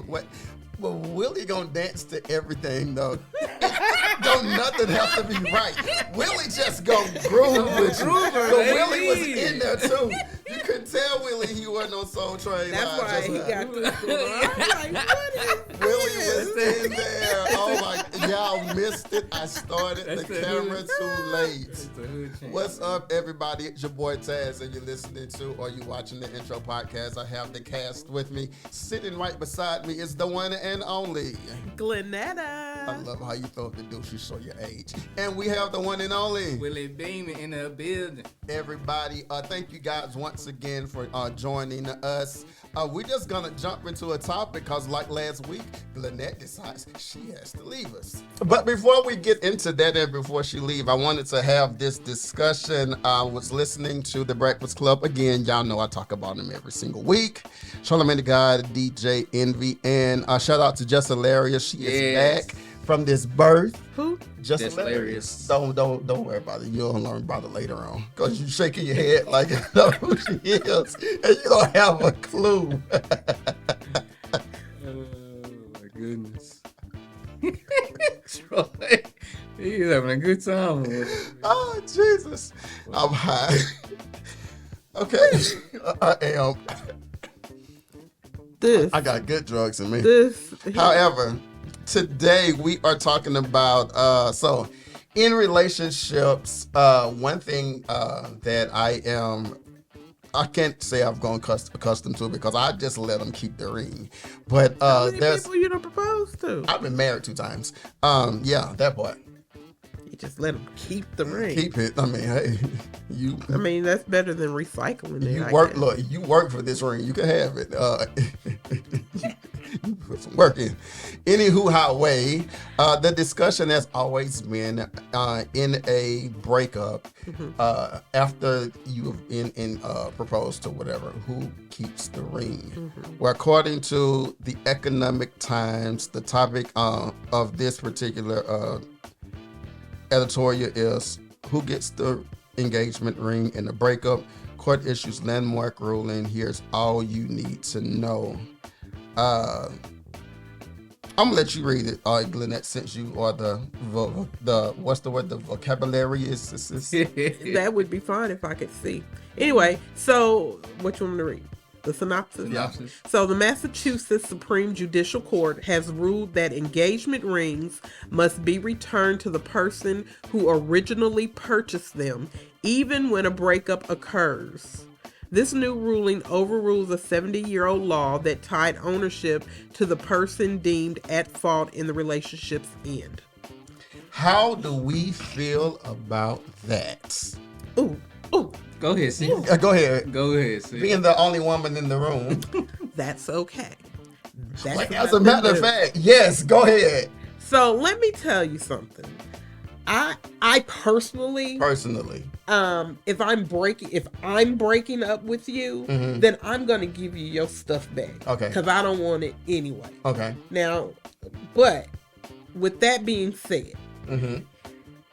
what? But Willie gonna dance to everything though. Don't nothing have to be right. Willie just go groove with you. But Willie was in there too. You couldn't tell Willie he wasn't on Soul Train. That's why he got through school. I was like, what is Willie was in there. Oh my, y'all missed it. I started the camera too late. What's up, everybody? It's your boy Tazz, and you're listening to or you watching the intro podcast. I have the cast with me. Sitting right beside me is the one and only Glennette. I love how you throw up the douche, you show your age. And we have the one and only Willie Beamen in the building. Everybody, thank you guys once again for joining us. We're just gonna jump into a topic because like last week, Lynette decides she has to leave us. But before we get into that and before she leave, I wanted to have this discussion. I was listening to The Breakfast Club. Again, y'all know I talk about them every single week. Charlamagne the God, DJ Envy, and shout out to Just Hilarious. She is back from this birth. Who? Just Hilarious. Don't worry about it. You'll learn about it later on. Because you shaking your head like you know who she is. And you don't have a clue. Oh my goodness. Troy, he's having a good time. Oh, Jesus. I'm high. Okay. I am. I got good drugs in me. However, today we are talking about, so in relationships, one thing that I can't say I've grown accustomed to because I just let them keep the ring. But how many people you don't propose to? I've been married 2 times. Yeah, that part. You just let them keep the ring. Keep it. I mean, hey, you. I mean, that's better than recycling it. You work for this ring. You can have it. You put some work in. Anywho, highway. The discussion has always been in a breakup after you've been proposed to whatever. Who keeps the ring? Well, according to the Economic Times, the topic of this particular editorial is who gets the engagement ring in the breakup. Court issues landmark ruling. Here's all you need to know. I'm gonna let you read it, Glenette, since you are the what's the word? The vocabulary is. That would be fine if I could see. Anyway, so what you want me to read? The synopsis? Yeah. So the Massachusetts Supreme Judicial Court has ruled that engagement rings must be returned to the person who originally purchased them, even when a breakup occurs. This new ruling overrules a 70-year-old law that tied ownership to the person deemed at fault in the relationship's end. How do we feel about that? Ooh. Go ahead, sis. Go ahead. Go ahead, sis. Being the only woman in the room. That's okay. As a matter of fact, yes, go ahead. So let me tell you something. I personally, if I'm breaking up with you, then I'm gonna give you your stuff back. Okay. Because I don't want it anyway. Okay. Now, but with that being said,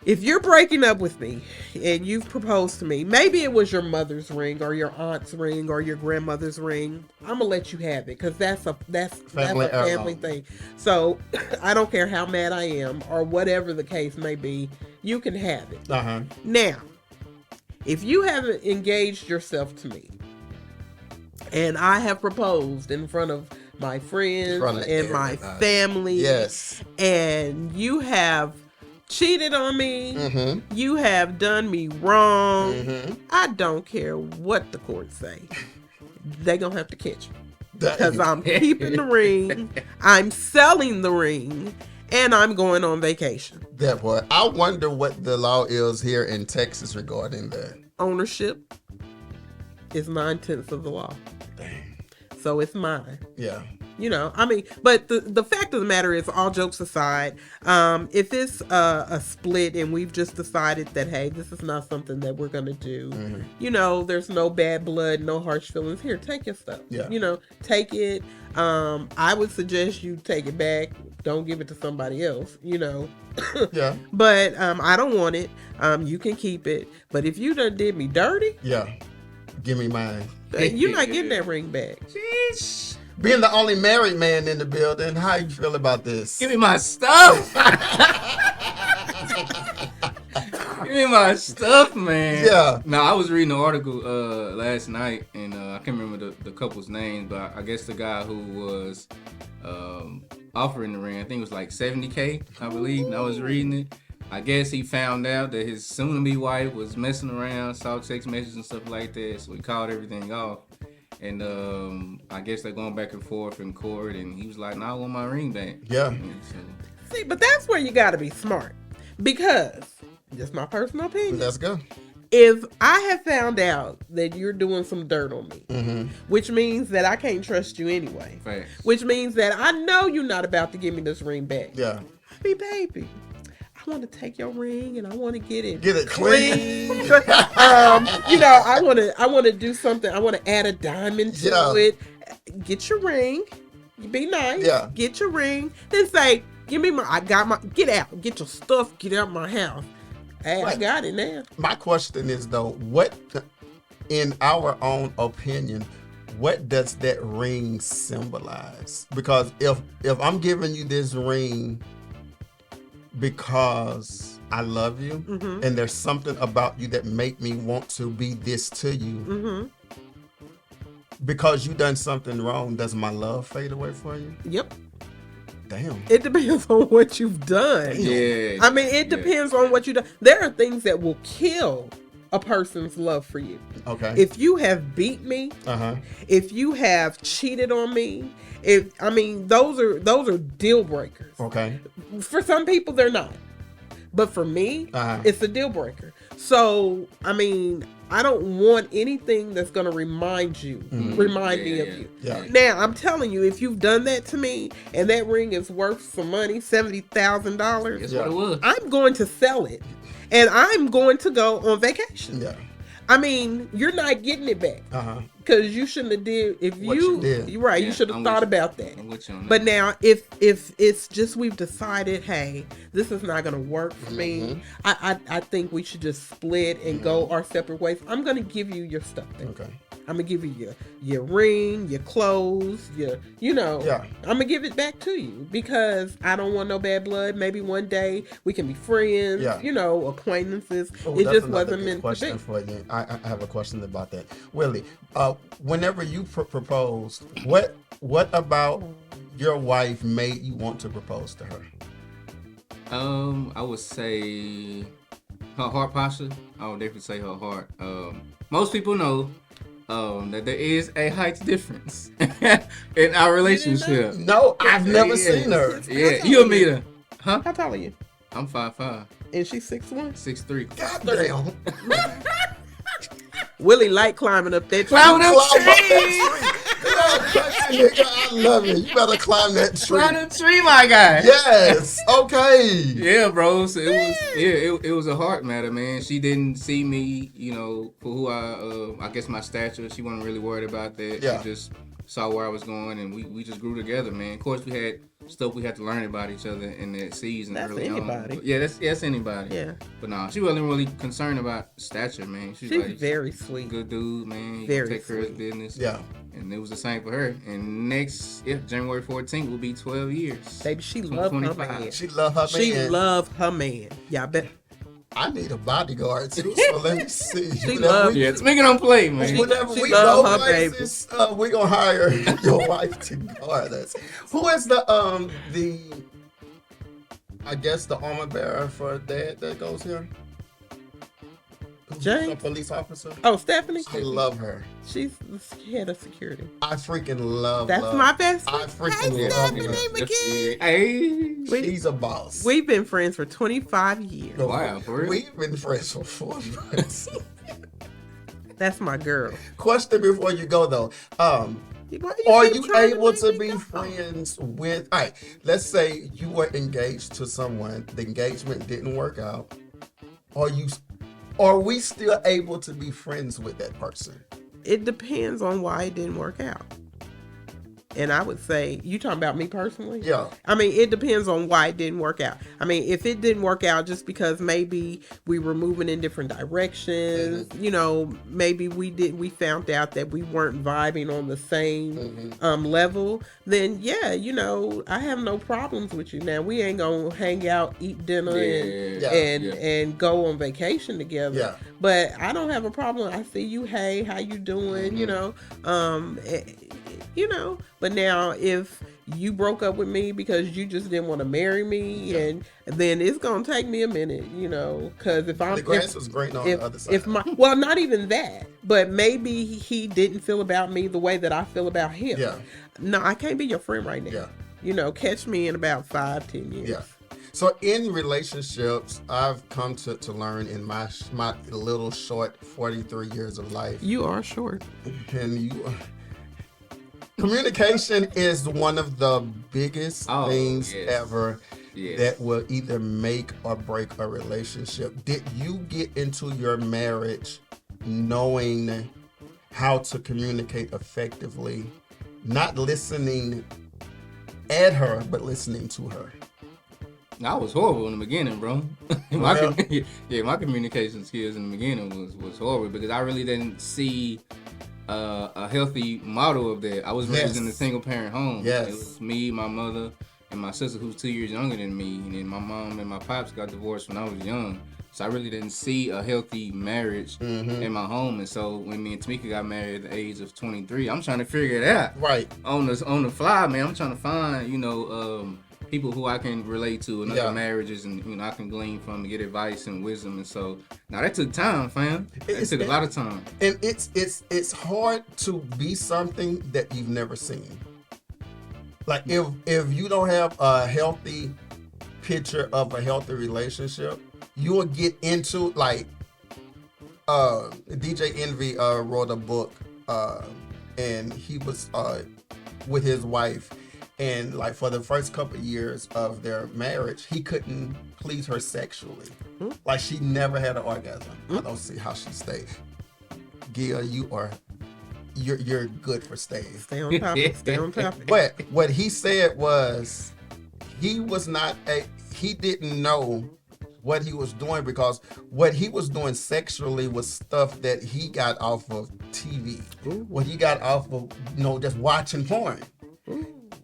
if you're breaking up with me and you've proposed to me, maybe it was your mother's ring or your aunt's ring or your grandmother's ring, I'm gonna let you have it because that's a family thing. So I don't care how mad I am or whatever the case may be, you can have it. Now, if you haven't engaged yourself to me and I have proposed in front of my friends and my family, yes, and you have cheated on me, you have done me wrong, I don't care what the court say. They gonna have to catch me. Because I'm keeping the ring, I'm selling the ring, and I'm going on vacation. That part. I wonder what the law is here in Texas regarding that. Ownership is 9/10 of the law. Dang. So it's mine. Yeah. You know, I mean, but the fact of the matter is, all jokes aside, if it's a split and we've just decided that, hey, this is not something that we're going to do, you know, there's no bad blood, no harsh feelings. Here, take your stuff. Yeah. You know, take it. I would suggest you take it back. Don't give it to somebody else, you know. Yeah. But I don't want it. You can keep it. But if you done did me dirty, yeah, give me mine. you're not getting that ring back. Jeez. Being the only married man in the building, how you feel about this? Give me my stuff. Give me my stuff, man. Yeah. No, I was reading an article last night, and I can't remember the couple's name, but I guess the guy who was offering the ring, I think it was like $70K, I believe. And I was reading it. I guess he found out that his soon-to-be wife was messing around, saw text messages and stuff like that, so he called everything off. And I guess they're going back and forth in court, and he was like, "No, I want my ring back." Yeah. So. See, but that's where you got to be smart, because just my personal opinion. Let's go. If I have found out that you're doing some dirt on me, which means that I can't trust you anyway, which means that I know you're not about to give me this ring back. Yeah. Baby, I want to take your ring and I want to get it clean. I want to do something. I want to add a diamond to it. Get your ring. Be nice. Yeah. Get your ring. Then say, get out. Get your stuff. Get out of my house. Hey, I got it now. My question is though, what, in our own opinion, what does that ring symbolize? Because if I'm giving you this ring because I love you, and there's something about you that make me want to be this to you, because you done something wrong, does my love fade away for you? Yep. Damn. It depends on what you've done. Yeah. I mean, it depends on what you've done. There are things that will kill a person's love for you. Okay. If you have beat me, if you have cheated on me, those are deal breakers. Okay. For some people, they're not. But for me, it's a deal breaker. So, I mean, I don't want anything that's going to remind me of you. Yeah. Now, I'm telling you, if you've done that to me and that ring is worth some money, $70,000, That's what it was. I'm going to sell it and I'm going to go on vacation. Yeah. I mean, you're not getting it back. Because you shouldn't have did. You're right. You should have thought about that. I'm with you on that. But now, if it's just we've decided, hey, this is not going to work for me. I think we should just split and go our separate ways. I'm going to give you your stuff then. Okay. I'm going to give you your ring, your clothes, I'm going to give it back to you because I don't want no bad blood. Maybe one day we can be friends, acquaintances. It just wasn't meant to be. For you. I have a question about that. Willie, whenever you proposed, what about your wife made you want to propose to her? I would say her heart posture. I would definitely say her heart. Most people know that there is a height difference in our relationship. No, I've never seen her. Yeah, you'll meet her. Huh? How tall are you? I'm 5'5". And she's 6'1"? 6'3". God damn. Willie like climbing up that tree. Climbing up trees. I love it. You better climb that tree. Climb the tree, my guy. Yes. Okay. Yeah, bro. So it was a heart matter, man. She didn't see me, for who I guess my stature. She wasn't really worried about that. Yeah. She just saw where I was going, and we just grew together, man. Of course, we had stuff we had to learn about each other in that season. That's early anybody. On. Yeah, that's anybody. Yeah. But no, she wasn't really concerned about stature, man. She's like, very sweet. Good dude, man. He Very take care of his sweet. business. Yeah. And it was the same for her. And next, January 14th will be 12 years. Baby, she loved her 25. man. She love her man. She loved her man. Yeah, I bet. I need a bodyguard too, so let me see. She loved. Yeah, speaking on play, man. Whenever she we love go her places, we gonna hire your wife to guard us. Who is the I guess the armor bearer for Dad that goes here? Jane? A police officer. Oh, Stephanie? I love her. She's head of security. I freaking love That's love. my best I friend. freaking Hey, love Stephanie her. McGee. Hey. She's a boss. We've been friends for 25 years. Wow, for real? We've been friends for 4 months. That's my girl. Question before you go though. Are you able to be friends with? All right, let's say you were engaged to someone. The engagement didn't work out. Are we still able to be friends with that person? It depends on why it didn't work out. And I would say, you talking about me personally? Yeah. I mean, it depends on why it didn't work out. I mean, if it didn't work out just because maybe we were moving in different directions, you know, maybe we found out that we weren't vibing on the same level, then yeah, you know, I have no problems with you. Now, we ain't gonna hang out, eat dinner, and go on vacation together. Yeah. But I don't have a problem. I see you. Hey, how you doing? You know, you know. But now, if you broke up with me because you just didn't want to marry me, and then it's gonna take me a minute, you know, because if I'm the grass was green on the other side. Well, not even that, but maybe he didn't feel about me the way that I feel about him. Yeah. No, I can't be your friend right now. Yeah. You know, catch me in about 5-10 years. Yeah. So in relationships, I've come to learn in my little short 43 years of life. You are short. And communication is one of the biggest things ever that will either make or break a relationship. Did you get into your marriage knowing how to communicate effectively, not listening at her, but listening to her? I was horrible in the beginning, bro. My communication skills in the beginning was horrible because I really didn't see a healthy model of that. I was raised in a single parent home. Yes. It was me, my mother, and my sister who's 2 years younger than me. And then my mom and my pops got divorced when I was young. So I really didn't see a healthy marriage in my home. And so when me and Tamika got married at the age of 23, I'm trying to figure it out. Right. On the fly, man. I'm trying to find, you know, people who I can relate to in other marriages, and you know, I can glean from and get advice and wisdom. And so now that took time, fam. It took a lot of time. And it's hard to be something that you've never seen. Like if you don't have a healthy picture of a healthy relationship, you will get into like DJ Envy wrote a book and he was with his wife. And like for the first couple of years of their marriage, he couldn't please her sexually. Like she never had an orgasm. I don't see how she stayed. Gia, you're good for staying. Stay on topic. Stay on topic. But what he said was he didn't know what he was doing because what he was doing sexually was stuff that he got off of TV. What he got off of, you know, just watching porn.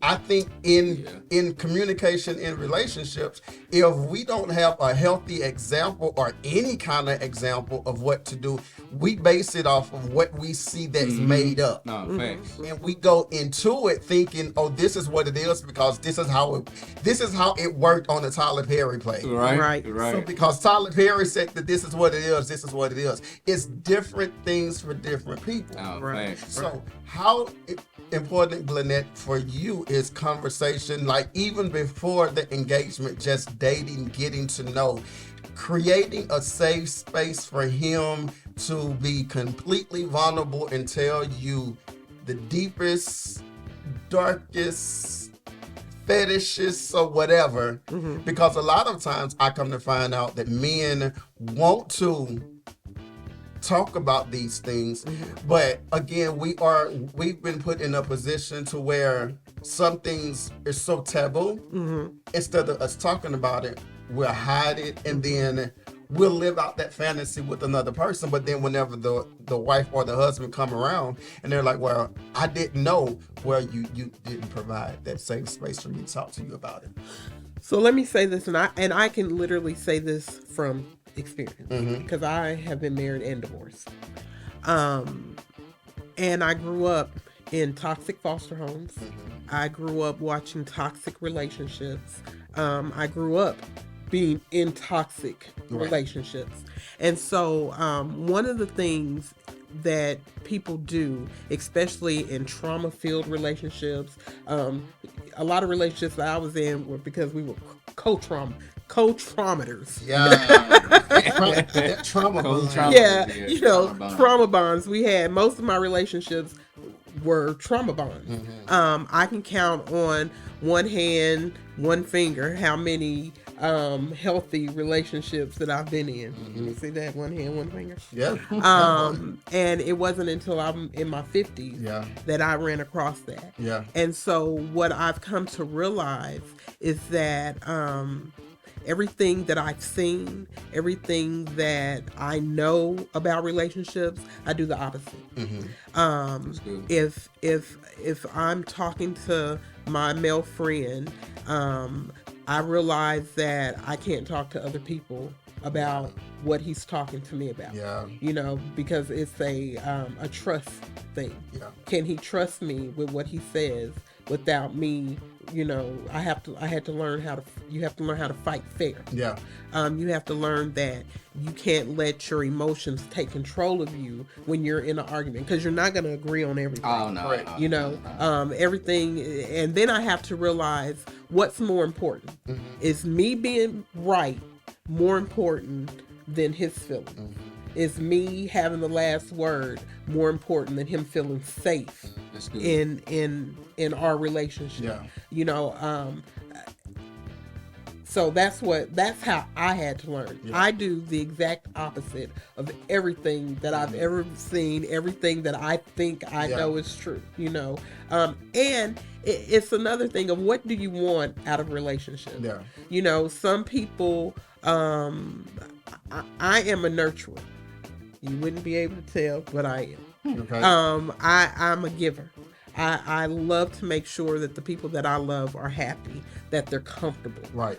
I think in communication in relationships, if we don't have a healthy example or any kind of example of what to do, we base it off of what we see that's made up. Thanks. And we go into it thinking, oh, this is what it is because this is how it worked on the Tyler Perry play. Right. So because Tyler Perry said that this is what it is, this is what it is. It's different things for different people. Thanks. So how important, Glennette, for you is conversation, like even before the engagement, just dating, getting to know, creating a safe space for him to be completely vulnerable and tell you the deepest, darkest fetishes or whatever. Because a lot of times I come to find out that men want to talk about these things, but again, we've been put in a position to where some things are so taboo. Instead of us talking about it, we'll hide it, and then we'll live out that fantasy with another person. But then whenever the wife or the husband come around and they're like, well, I didn't know, well, you didn't provide that safe space for me to talk to you about it. So let me say this, and I can literally say this from experience because I have been married and divorced, and I grew up in toxic foster homes. I grew up watching toxic relationships. I grew up being in toxic relationships, and so one of the things that people do, especially in trauma-filled relationships, a lot of relationships that I was in were because we were co-traumators. Trauma bonds. You know, trauma bonds. We had, most of my relationships were trauma bonds. I can count on one hand, one finger, how many healthy relationships that I've been in. You see that? One hand, one finger. Yeah. And it wasn't until I'm in my 50s that I ran across that. Yeah. And so what I've come to realize is that everything that I've seen, everything that I know about relationships, I do the opposite. If I'm talking to my male friend, I realize that I can't talk to other people about what he's talking to me about. Yeah. You know, because it's a trust thing. Yeah. Can he trust me with what he says without me? You know, you have to learn how to fight fair. Yeah. You have to learn that you can't let your emotions take control of you when you're in an argument, because you're not going to agree on everything. Oh no. Right. You know, everything. And then I have to realize what's more important. Is me being right more important than his feelings? Is me having the last word more important than him feeling safe in our relationship? Yeah. You know, so that's how I had to learn. Yeah. I do the exact opposite of everything that I've ever seen, everything that I think I know is true, you know. And it's another thing of, what do you want out of a relationship? Yeah. You know, some people, I am a nurturer. You wouldn't be able to tell, but I am. Okay. I'm a giver. I love to make sure that the people that I love are happy, that they're comfortable. Right.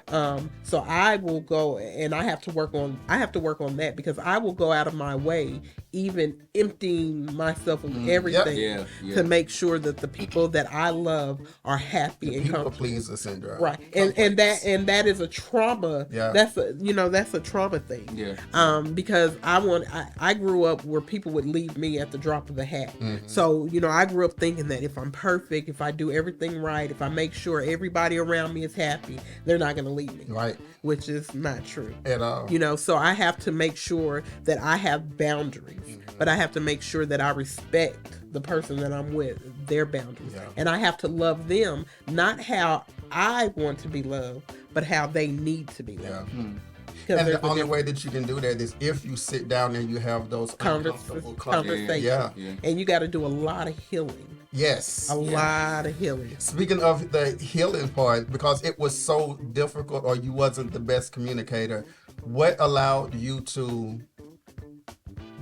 So I will go, and I have to work on that, because I will go out of my way, even emptying myself of everything to make sure that the people that I love are happy and comfortable. People pleaser syndrome. Right. And that is a trauma. Yeah. That's a trauma thing. Yeah. Because I grew up where people would leave me at the drop of a hat. So, you know, I grew up thinking that if I'm perfect, if I do everything right, if I make sure everybody around me is happy, they're not going to leave me. Right. Which is not true. At all. You know, so I have to make sure that I have boundaries, but I have to make sure that I respect the person that I'm with, their boundaries. Yeah. And I have to love them, not how I want to be loved, but how they need to be loved. Yeah. And the only way that you can do that is if you sit down and you have those conversations. Yeah. And you got to do a lot of healing. Yes. A lot of healing. Speaking of the healing part, because it was so difficult, or you wasn't the best communicator, what allowed you to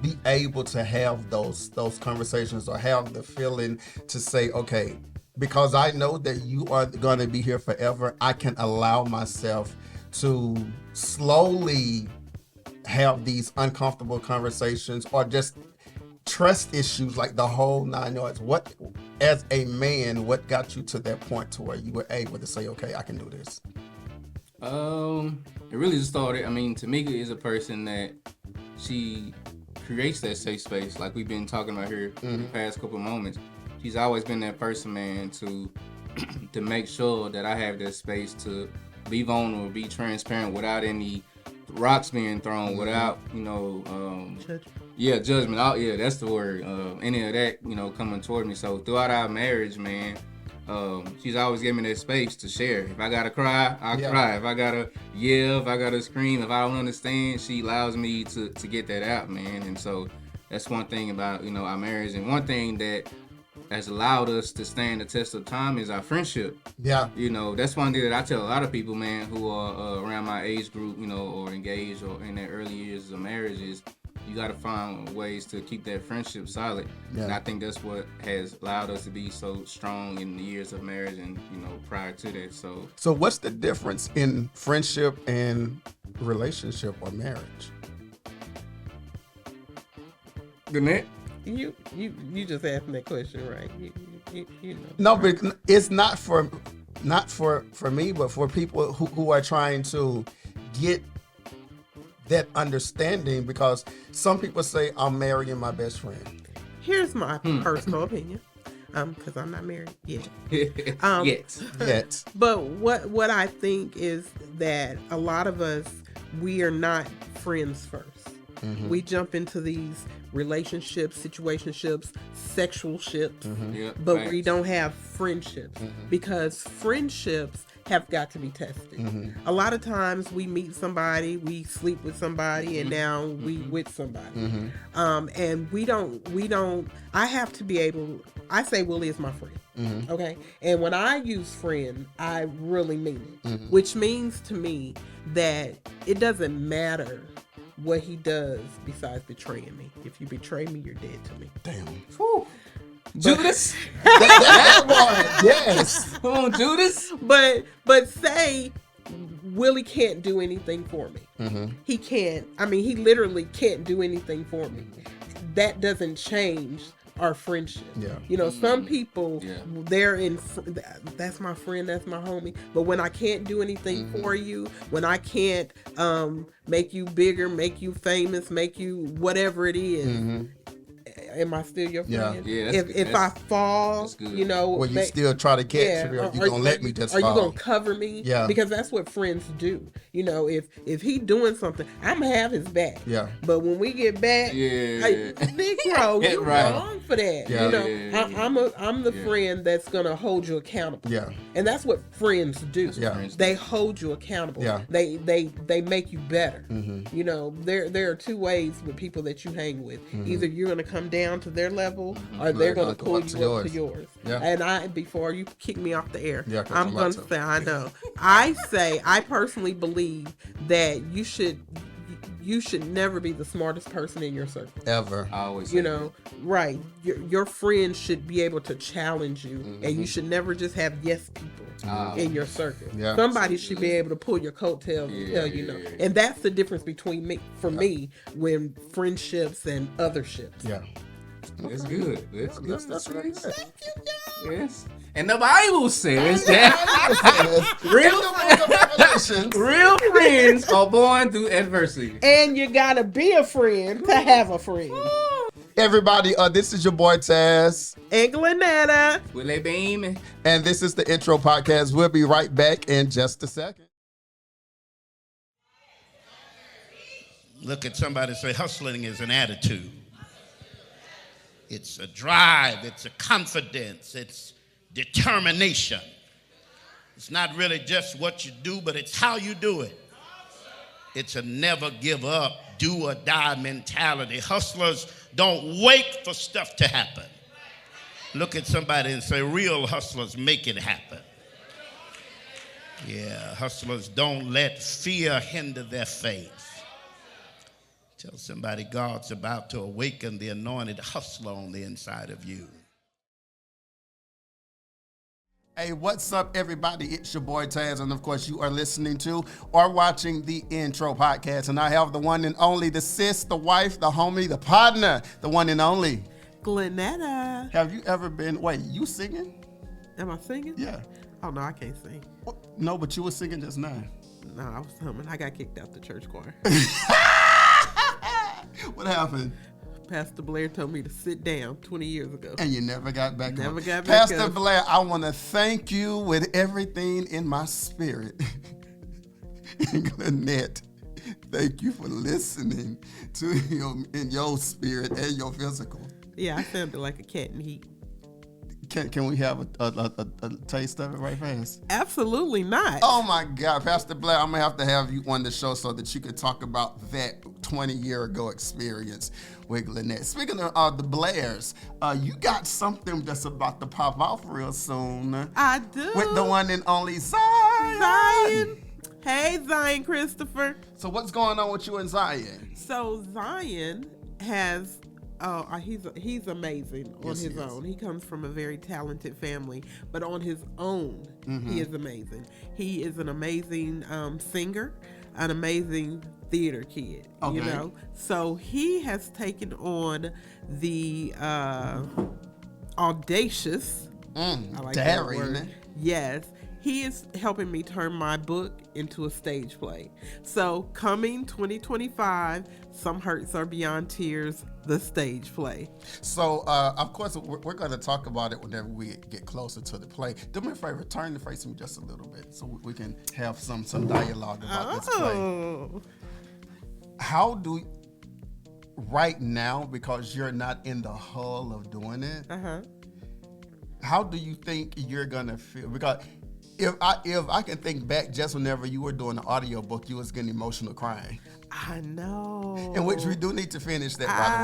be able to have those conversations, or have the feeling to say, okay, because I know that you are going to be here forever, I can allow myself to slowly have these uncomfortable conversations, or just trust issues, like the whole 9 yards. What, as a man, what got you to that point to where you were able to say, okay, I can do this? It really just started, Tamika is a person that she creates that safe space, like we've been talking about here in the past couple moments. She's always been that person, man, to make sure that I have that space to be vulnerable, be transparent, without any rocks being thrown, without, judgment. Yeah, judgment. That's the word. Any of that, coming toward me. So throughout our marriage, man, she's always given me that space to share. If I gotta cry, I'll cry. If I gotta yell, if I gotta scream, if I don't understand, she allows me to get that out, man. And so that's one thing about, our marriage. And one thing that has allowed us to stand the test of time is our friendship. Yeah. That's one thing that I tell a lot of people, man, who are around my age group, or engaged or in their early years of marriage, is you got to find ways to keep that friendship solid. Yeah. And I think that's what has allowed us to be so strong in the years of marriage and, prior to that. So what's the difference in friendship and relationship or marriage? Glennette? You just asked me that question, right? You know. No, but it's not for me, but for people who are trying to get that understanding, because some people say, I'm marrying my best friend. Here's my personal opinion, because I'm not married yet. Yet. But what I think is that a lot of us, we are not friends first. Mm-hmm. We jump into these relationships, situationships, sexual ships, but we don't have friendships, because friendships have got to be tested. A lot of times we meet somebody, we sleep with somebody, and now we with somebody. And we don't, I have to be able, I say Willie is my friend. Okay. And when I use friend, I really mean it, which means to me that it doesn't matter what he does besides betraying me. If you betray me, you're dead to me. Damn. Whew. Judas. That one, yes. Come on, Judas. But say Willie can't do anything for me. He can't. I mean, he literally can't do anything for me. That doesn't change our friendship. Yeah. You know, some people, they're in, that's my friend, that's my homie. But when I can't do anything for you, when I can't make you bigger, make you famous, make you whatever it is, am I still your friend? Yeah. If I fall, you know, Well, you still try to catch me, or you gonna let me just fall? Are you gonna cover me? Yeah. Because that's what friends do. You know, if he doing something, I'm gonna have his back. Yeah. But when we get back, Negro, you wrong for that. Yeah. You know, I'm the friend that's gonna hold you accountable. Yeah. And that's what friends do. Yeah. They hold you accountable. Yeah. They make you better. You know, there are two ways with people that you hang with. Either you're gonna come down to their level, or they're gonna pull you up to yours. Yeah. And before you kick me off the air, I'm gonna say, I know. I personally believe that you should never be the smartest person in your circle. Ever. I always You know, right. Your friends should be able to challenge you, and you should never just have yes people in your circle. Yeah. Somebody should be able to pull your coattails and tell you no. And that's the difference between me, me, when friendships and otherships. Yeah. That's good. That's good. That's really good. Yes. And the Bible says that real friends are born through adversity. And you gotta be a friend to have a friend. Everybody, this is your boy Tazz And Glennette. Willie Beamen. and this is the Intro Podcast. We'll be right back in just a second. Look at somebody and say, hustling is an attitude. It's a drive, it's a confidence, it's determination. It's not really just what you do, but it's how you do it. It's a never give up, do or die mentality. Hustlers don't wait for stuff to happen. Look at somebody and say, real hustlers make it happen. Yeah, hustlers don't let fear hinder their faith. Tell somebody God's about to awaken the anointed hustler on the inside of you. Hey, what's up, everybody? It's your boy Tazz, and of course, you are listening to or watching the Intro Podcast. And I have the one and only, the sis, the wife, the homie, the partner, the one and only Glennette. Have you ever been? Wait, you singing? Am I singing? Yeah. Oh no, I can't sing. No, but you were singing just now. No, I was humming. I got kicked out the church choir. What happened? Pastor Blair told me to sit down 20 years ago. And you never got back up. Never got back Pastor up. Blair, I want to thank you with everything in my spirit. And Glennette, thank you for listening to him in your spirit and your physical. Yeah, I sounded like a cat in heat. Can we have a taste of it right fast? Absolutely not. Oh my God, Pastor Blair, I'm gonna have you on the show so that you could talk about that 20-year ago experience with Lynette. Speaking of the Blairs, you got something that's about to pop off real soon. I do. With the one and only Zion. Hey, Zion Cristopher. So what's going on with you and Zion? So Zion has, he's amazing on his own. He comes from a very talented family, but on his own, he is amazing. He is an amazing singer, an amazing theater kid, you know? So he has taken on the audacious, I like daring. that word. Yes. He is helping me turn my book into a stage play. So coming 2025, Some Hurts Are Beyond Tears, the stage play. So, of course, we're going to talk about it whenever we get closer to the play. Do me a favor, turn the face me just a little bit so we can have some dialogue about this play. How do, right now, because you're not in the hull of doing it, how do you think you're going to feel? Because If I can think back, just whenever you were doing the audiobook, you was getting emotional crying. I know. In which we do need to finish that, by the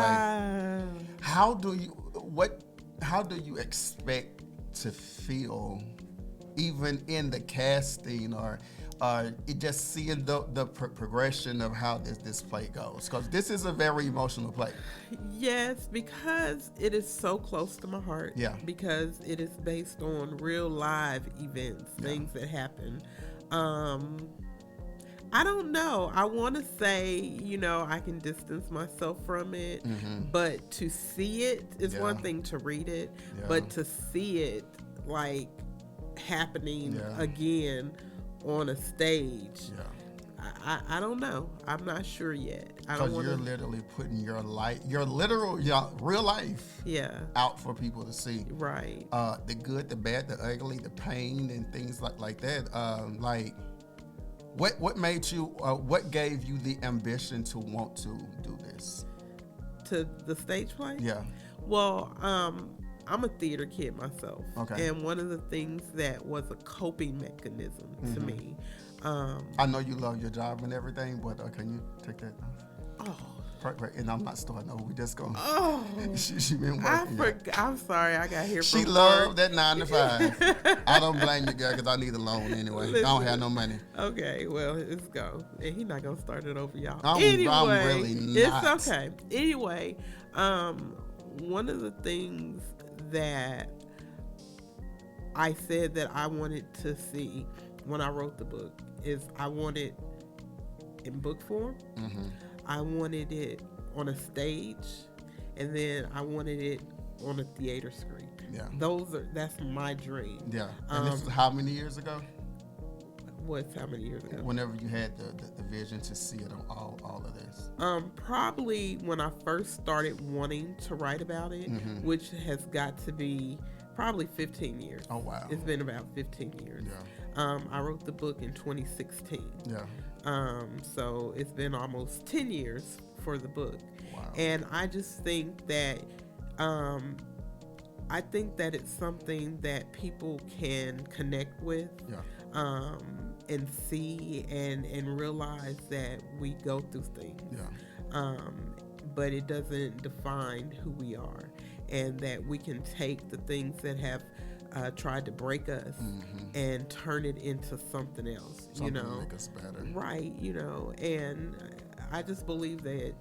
way. How do you expect to feel, even in the casting, or just seeing the progression of how this play goes? Because this is a very emotional play. Yes, because it is so close to my heart. Yeah. Because it is based on real live events, things that happen. I don't know. I want to say, I can distance myself from it, but to see it is one thing, to read it, but to see it like happening again on a stage. I don't know. I'm not sure yet. Because you're literally putting your real life out for people to see. Right. The good, the bad, the ugly, the pain, and things like that. What made you? What gave you the ambition to want to do this? To the stage play? Yeah. Well, I'm a theater kid myself. Okay. And one of the things that was a coping mechanism to me. I know you love your job and everything, but can you take that off? Oh. Right, and I'm not starting over. We just going. Oh. she been working. I'm sorry. I got here from She loved that 9 to 5. I don't blame you, girl, because I need a loan anyway. Listen, I don't have no money. Okay, well, let's go. And he's not going to start it over, y'all. I'm really not. It's okay. Anyway, one of the things that I said that I wanted to see when I wrote the book is I wanted in book form. I wanted it on a stage, and then I wanted it on a theater screen. Yeah. That's my dream. Yeah. And this is how many years ago? How many years ago? Whenever you had the vision to see it on all of this. Probably when I first started wanting to write about it, which has got to be probably 15 years. Oh, wow. It's been about 15 years. Yeah. I wrote the book in 2016. Yeah. So it's been almost 10 years for the book. Wow. And I just think that it's something that people can connect with. Yeah. And see and realize that we go through things. Yeah. But it doesn't define who we are, and that we can take the things that have tried to break us and turn it into something else. Something to make us better. Right. And I just believe that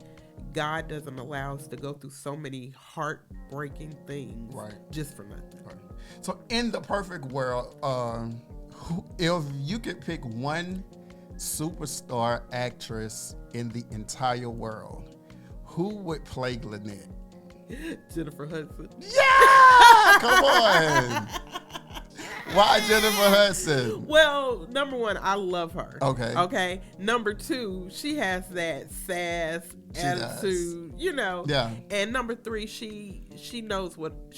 God doesn't allow us to go through so many heartbreaking things just for nothing. Right. So in the perfect world, if you could pick one superstar actress in the entire world, who would play Glennette? Jennifer Hudson. Yeah! Come on. Why Jennifer Hudson? Well, number one, I love her. Okay. Number two, she has that sass attitude, Yeah. And number three, she knows what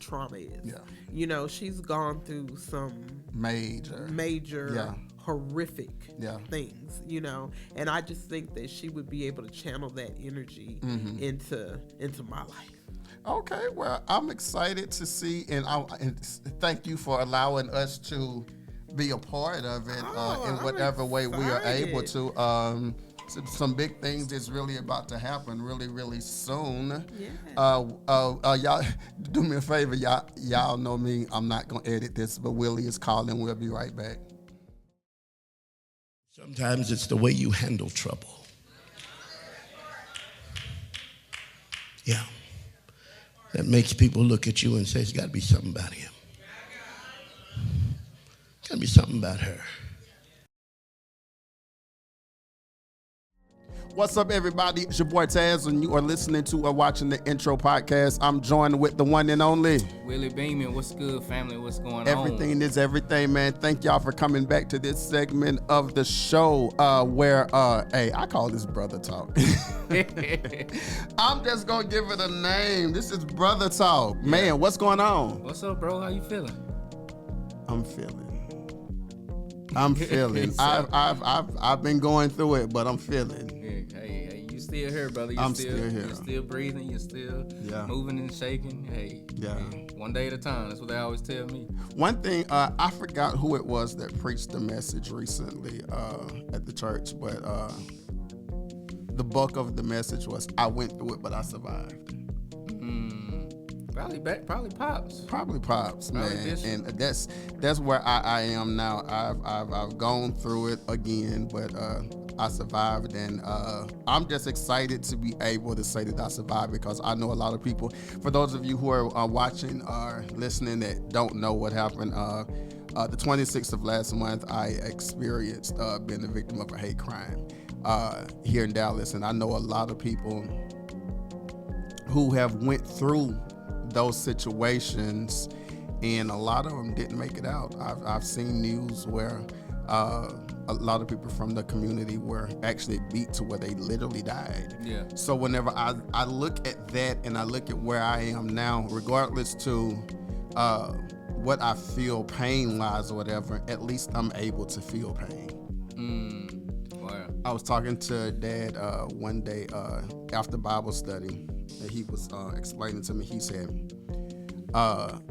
trauma is. Yeah. She's gone through some major horrific things, and I just think that she would be able to channel that energy into my life. Okay, well, I'm excited to see, and thank you for allowing us to be a part of it in whatever way we are able to. Some big things is really about to happen really, really soon. Yeah. Y'all, do me a favor, y'all know me. I'm not gonna edit this, but Willie is calling. We'll be right back. Sometimes it's the way you handle trouble. Yeah. That makes people look at you and say, there's got to be something about him. Got to be something about her. What's up, everybody? It's your boy Tazz, and you are listening to or watching the Intro Podcast. I'm joined with the one and only Willie Beamen. What's good, family? What's going on? Everything is everything, man. Thank y'all for coming back to this segment of the show where, I call this Brother Talk. I'm just going to give it a name. This is Brother Talk. Yeah. Man, what's going on? What's up, bro? How you feeling? I'm feeling. I've been going through it, but I'm feeling. Hey, you you still here, brother. I'm still here. You're still breathing. You're still moving and shaking. Hey, one day at a time. That's what they always tell me. One thing, I forgot who it was that preached the message recently at the church, but the bulk of the message was, I went through it, but I survived. Probably Pops. Probably Pops, man. And that's where I am now. I've gone through it again, but I survived, and I'm just excited to be able to say that I survived, because I know a lot of people. For those of you who are watching or listening that don't know what happened, the 26th of last month, I experienced being a victim of a hate crime here in Dallas, and I know a lot of people who have went through those situations, and a lot of them didn't make it out. I've seen news where a lot of people from the community were actually beat to where they literally died. Yeah. So whenever I look at that and I look at where I am now, regardless to what I feel pain-wise or whatever, at least I'm able to feel pain. Wow. I was talking to Dad one day after Bible study, and he was explaining to me, he said,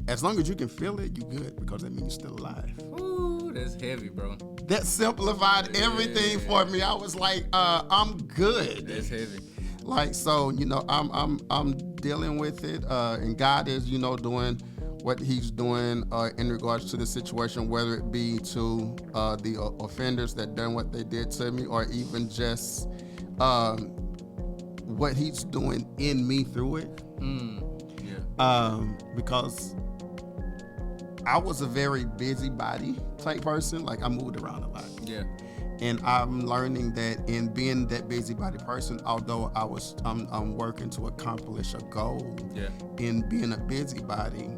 as long as you can feel it, you good, because that means you're still alive. Ooh, that's heavy, bro. That simplified everything for me. I was like, I'm good. That's heavy. Like, so, I'm dealing with it, and God is, doing what he's doing in regards to the situation, whether it be to the offenders that done what they did to me, or even just what he's doing in me through it. Because I was a very busybody type person. Like, I moved around a lot. Yeah. And I'm learning that in being that busybody person, although I'm working to accomplish a goal, in being a busybody,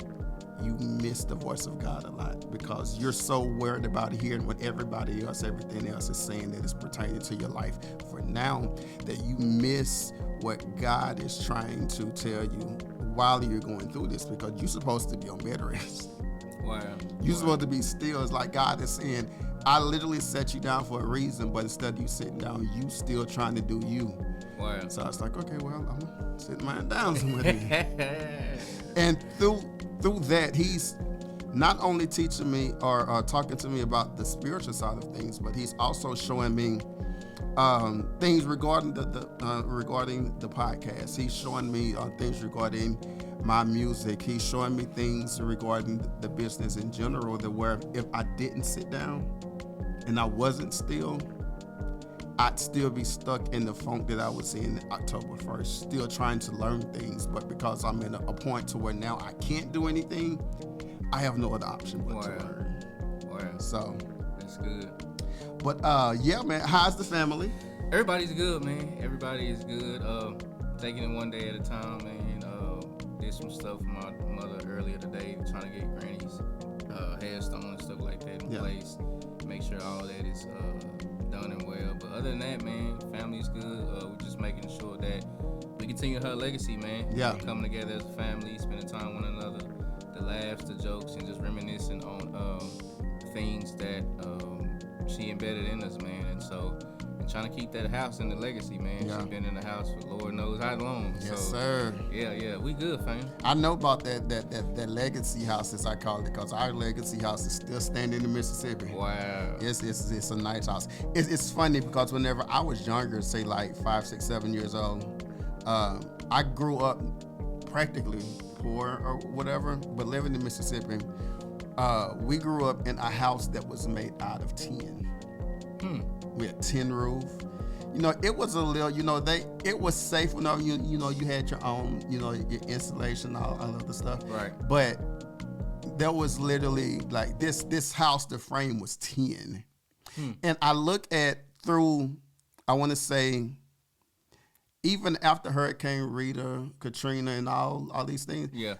you miss the voice of God a lot, because you're so worried about hearing what everything else is saying that is pertaining to your life for now, that you miss what God is trying to tell you while you're going through this, because you're supposed to be on bed rest. Wow. You're supposed to be still. It's like God is saying, I literally set you down for a reason, but instead of you sitting down, you still trying to do you. Wow. So I was like, okay, well, I'm gonna sit mine down somewhere. And through that, he's not only teaching me or talking to me about the spiritual side of things, but he's also showing me things regarding the podcast. He's showing me things regarding my music. He's showing me things regarding the business in general, that where if I didn't sit down and I wasn't still, I'd still be stuck in the funk that I was in October 1st, still trying to learn things. But because I'm in a point to where now I can't do anything, I have no other option but to learn. Wow. So that's good. But yeah, man, how's the family? Everybody's good, man. Everybody is good. Taking it one day at a time, man. Did some stuff for my mother earlier today, trying to get Granny's headstone and stuff like that in place. Make sure all that is done and well. But other than that, man, family's good. We're just making sure that we continue her legacy, man. Yeah. Coming together as a family, spending time with one another, the laughs, the jokes, and just reminiscing on things that she embedded in us, man. And so, trying to keep that house in the legacy, man. Yeah. She's been in the house for Lord knows how long. Yes, sir. Yeah, we good, fam. I know about that legacy house, as I call it, because our legacy house is still standing in Mississippi. Wow. It's a nice house. It's funny because whenever I was younger, say like 5, 6, 7 years old, I grew up practically poor or whatever, but living in Mississippi, we grew up in a house that was made out of tin. We had tin roof. It was a little, it was safe enough. You had your own, your insulation, all of the stuff. Right. But there was literally like this house, the frame was tin. And I look at through, I want to say, even after Hurricane Rita, Katrina, and all these things. Yeah.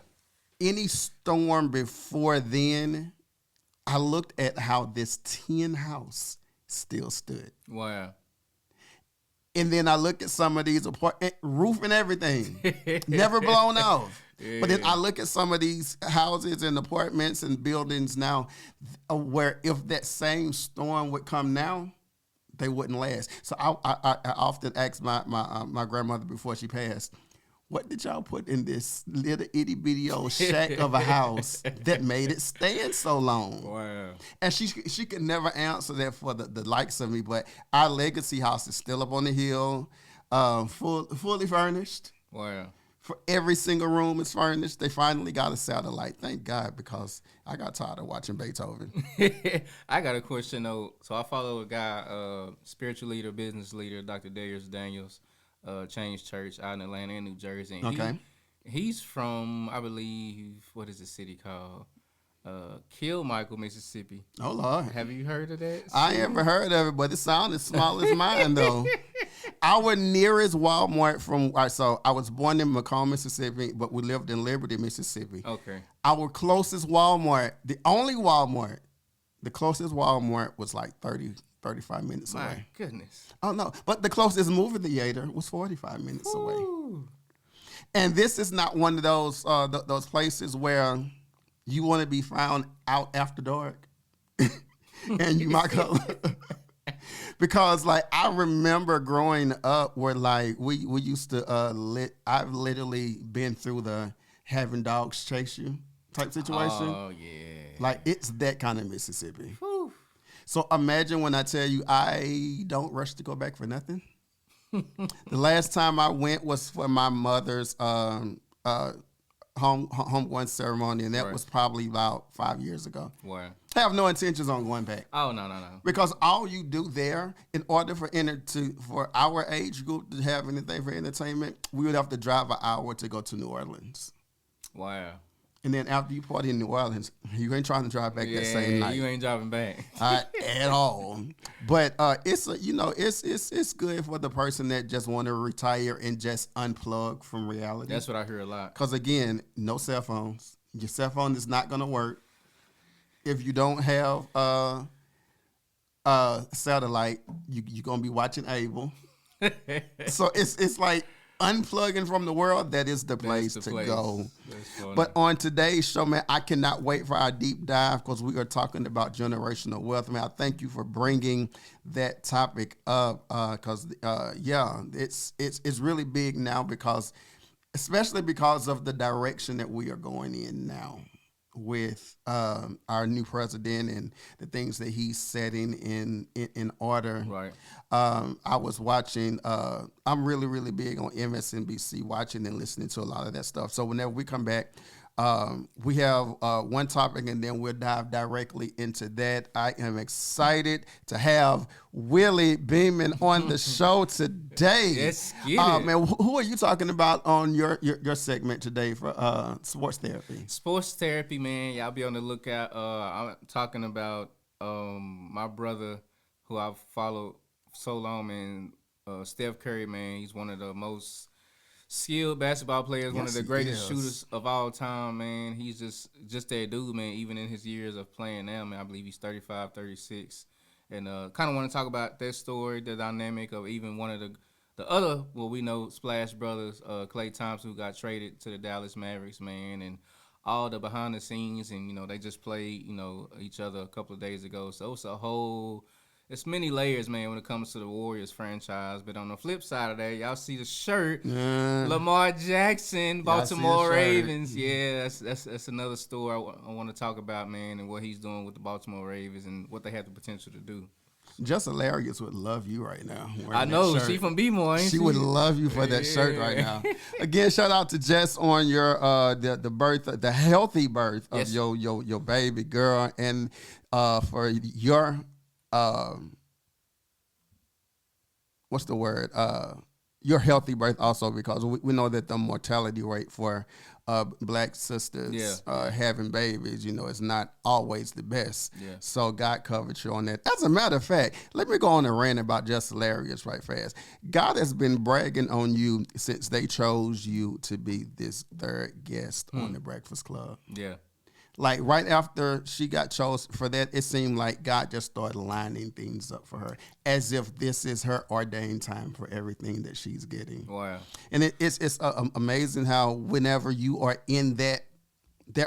Any storm before then, I looked at how this tin house still stood. Wow. And then I look at some of these roof and everything, never blown off. Yeah. But then I look at some of these houses and apartments and buildings now, where if that same storm would come now, they wouldn't last. So I often ask my grandmother before she passed, what did y'all put in this little itty bitty old shack of a house that made it stand so long? Wow. And she could never answer that for the likes of me, but our legacy house is still up on the hill, fully furnished. Wow. For every single room is furnished. They finally got a satellite. Thank God, because I got tired of watching Beethoven. I got a question though. So I follow a guy, spiritual leader, business leader, Dr. Darius Daniels, Change Church out in Atlanta and New Jersey. And Okay. he's from, I believe, what is the city called? Michael, Mississippi. Oh Lord. Have you heard of that? I never heard of it, but it sounded small as mine though. Our nearest Walmart so I was born in Macomb, Mississippi, but we lived in Liberty, Mississippi. Okay. Our closest Walmart, the closest Walmart was like 35 minutes My away. goodness. Oh no, but the closest movie theater was 45 minutes away. Ooh. And this is not one of those places where you want to be found out after dark. And you might go because like I remember growing up where like we used to I've literally been through the having dogs chase you type situation. Oh yeah. Like it's that kind of Mississippi. Whew. So imagine when I tell you I don't rush to go back for nothing. The last time I went was for my mother's homegoing ceremony, and that Right. was probably about 5 years ago. Wow. I have no intentions on going back. Oh no. Because all you do there, in order for our age group to have anything for entertainment, we would have to drive an hour to go to New Orleans. Wow. And then after you party in New Orleans, you ain't trying to drive back that same night. You ain't driving back. At all. But it's good for the person that just want to retire and just unplug from reality. That's what I hear a lot. Because again, no cell phones. Your cell phone is not going to work if you don't have satellite. You're going to be watching Able. So it's like unplugging from the world. That is the place to go. But on today's show, man, I cannot wait for our deep dive because we are talking about generational wealth. Man, I thank you for bringing that topic up because it's really big now especially because of the direction that we are going in now with our new president and the things that he's setting in order. Right. I was watching, I'm really, really big on MSNBC, watching and listening to a lot of that stuff. So whenever we come back, we have one topic and then we'll dive directly into that. I am excited to have Willie Beamen on the show today. Let's get it. Man, who are you talking about on your segment today for sports therapy? Sports therapy, man. Y'all be on the lookout. I'm talking about my brother who I've followed so long, man. Steph Curry, man. He's one of the most skilled basketball players, one of the greatest shooters of all time, man. He's just that dude, man, even in his years of playing now, man. I believe he's 35, 36. And kind of want to talk about that story, the dynamic of even one of the other, well, we know, Splash Brothers, Klay Thompson, who got traded to the Dallas Mavericks, man, and all the behind the scenes. And, they just played, each other a couple of days ago. So it's many layers, man, when it comes to the Warriors franchise. But on the flip side of that, y'all see the shirt, Lamar Jackson, Baltimore Ravens. Yeah, that's another story I want to talk about, man, and what he's doing with the Baltimore Ravens and what they have the potential to do. Just Hilarious would love you right now. I know. She from B-More, ain't she? She would love you for that shirt right now. Again, shout out to Jess on your the healthy birth of your baby girl, and for your what's the word? Your healthy birth also, because we know that the mortality rate for black sisters having babies, is not always the best. Yeah. So God covered you on that. As a matter of fact, let me go on a rant about Just Hilarious right fast. God has been bragging on you since they chose you to be this third guest on the Breakfast Club. Yeah. Like right after she got chosen for that, it seemed like God just started lining things up for her as if this is her ordained time for everything that she's getting. Wow. And it's amazing how whenever you are in that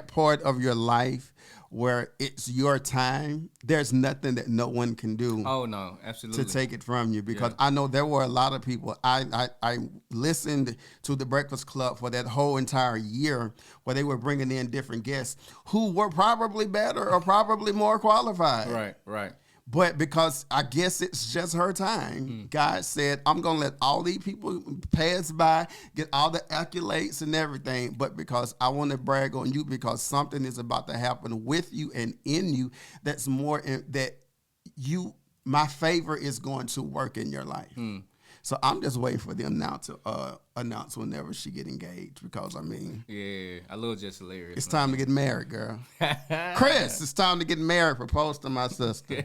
part of your life where it's your time, there's nothing that no one can do. Oh no, absolutely. To take it from you, because I know there were a lot of people. I listened to the Breakfast Club for that whole entire year, where they were bringing in different guests who were probably better or probably more qualified. Right. But because I guess it's just her time, God said, I'm going to let all these people pass by, get all the accolades and everything. But because I want to brag on you, because something is about to happen with you and in you that's more that you, my favor is going to work in your life. So I'm just waiting for them now to announce whenever she get engaged, because I mean, yeah, I love just hilarious. It's time to get married, girl. Chris, it's time to get married. Propose to my sister.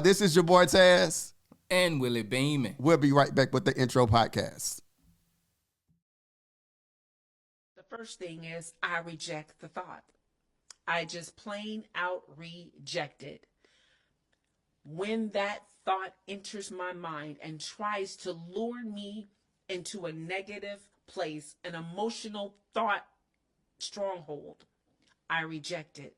This is your boy Tazz and Willie Beamen. We'll be right back with the intro podcast. The first thing is I reject the thought. I just plain out reject it. When that thought enters my mind and tries to lure me into a negative place, an emotional thought stronghold, I reject it.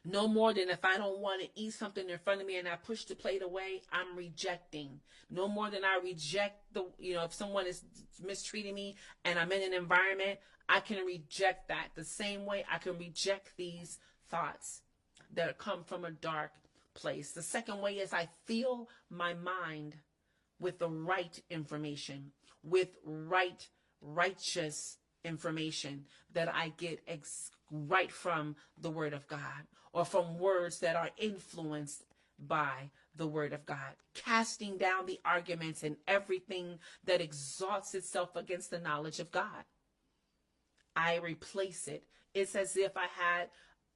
No more than if I don't want to eat something in front of me and I push the plate away, I'm rejecting. No more than I reject if someone is mistreating me and I'm in an environment, I can reject that. The same way I can reject these thoughts that come from a dark place. The second way is I fill my mind with the right information, with righteous information that I get right from the Word of God, or from words that are influenced by the Word of God, casting down the arguments and everything that exalts itself against the knowledge of God. I replace it. It's as if I had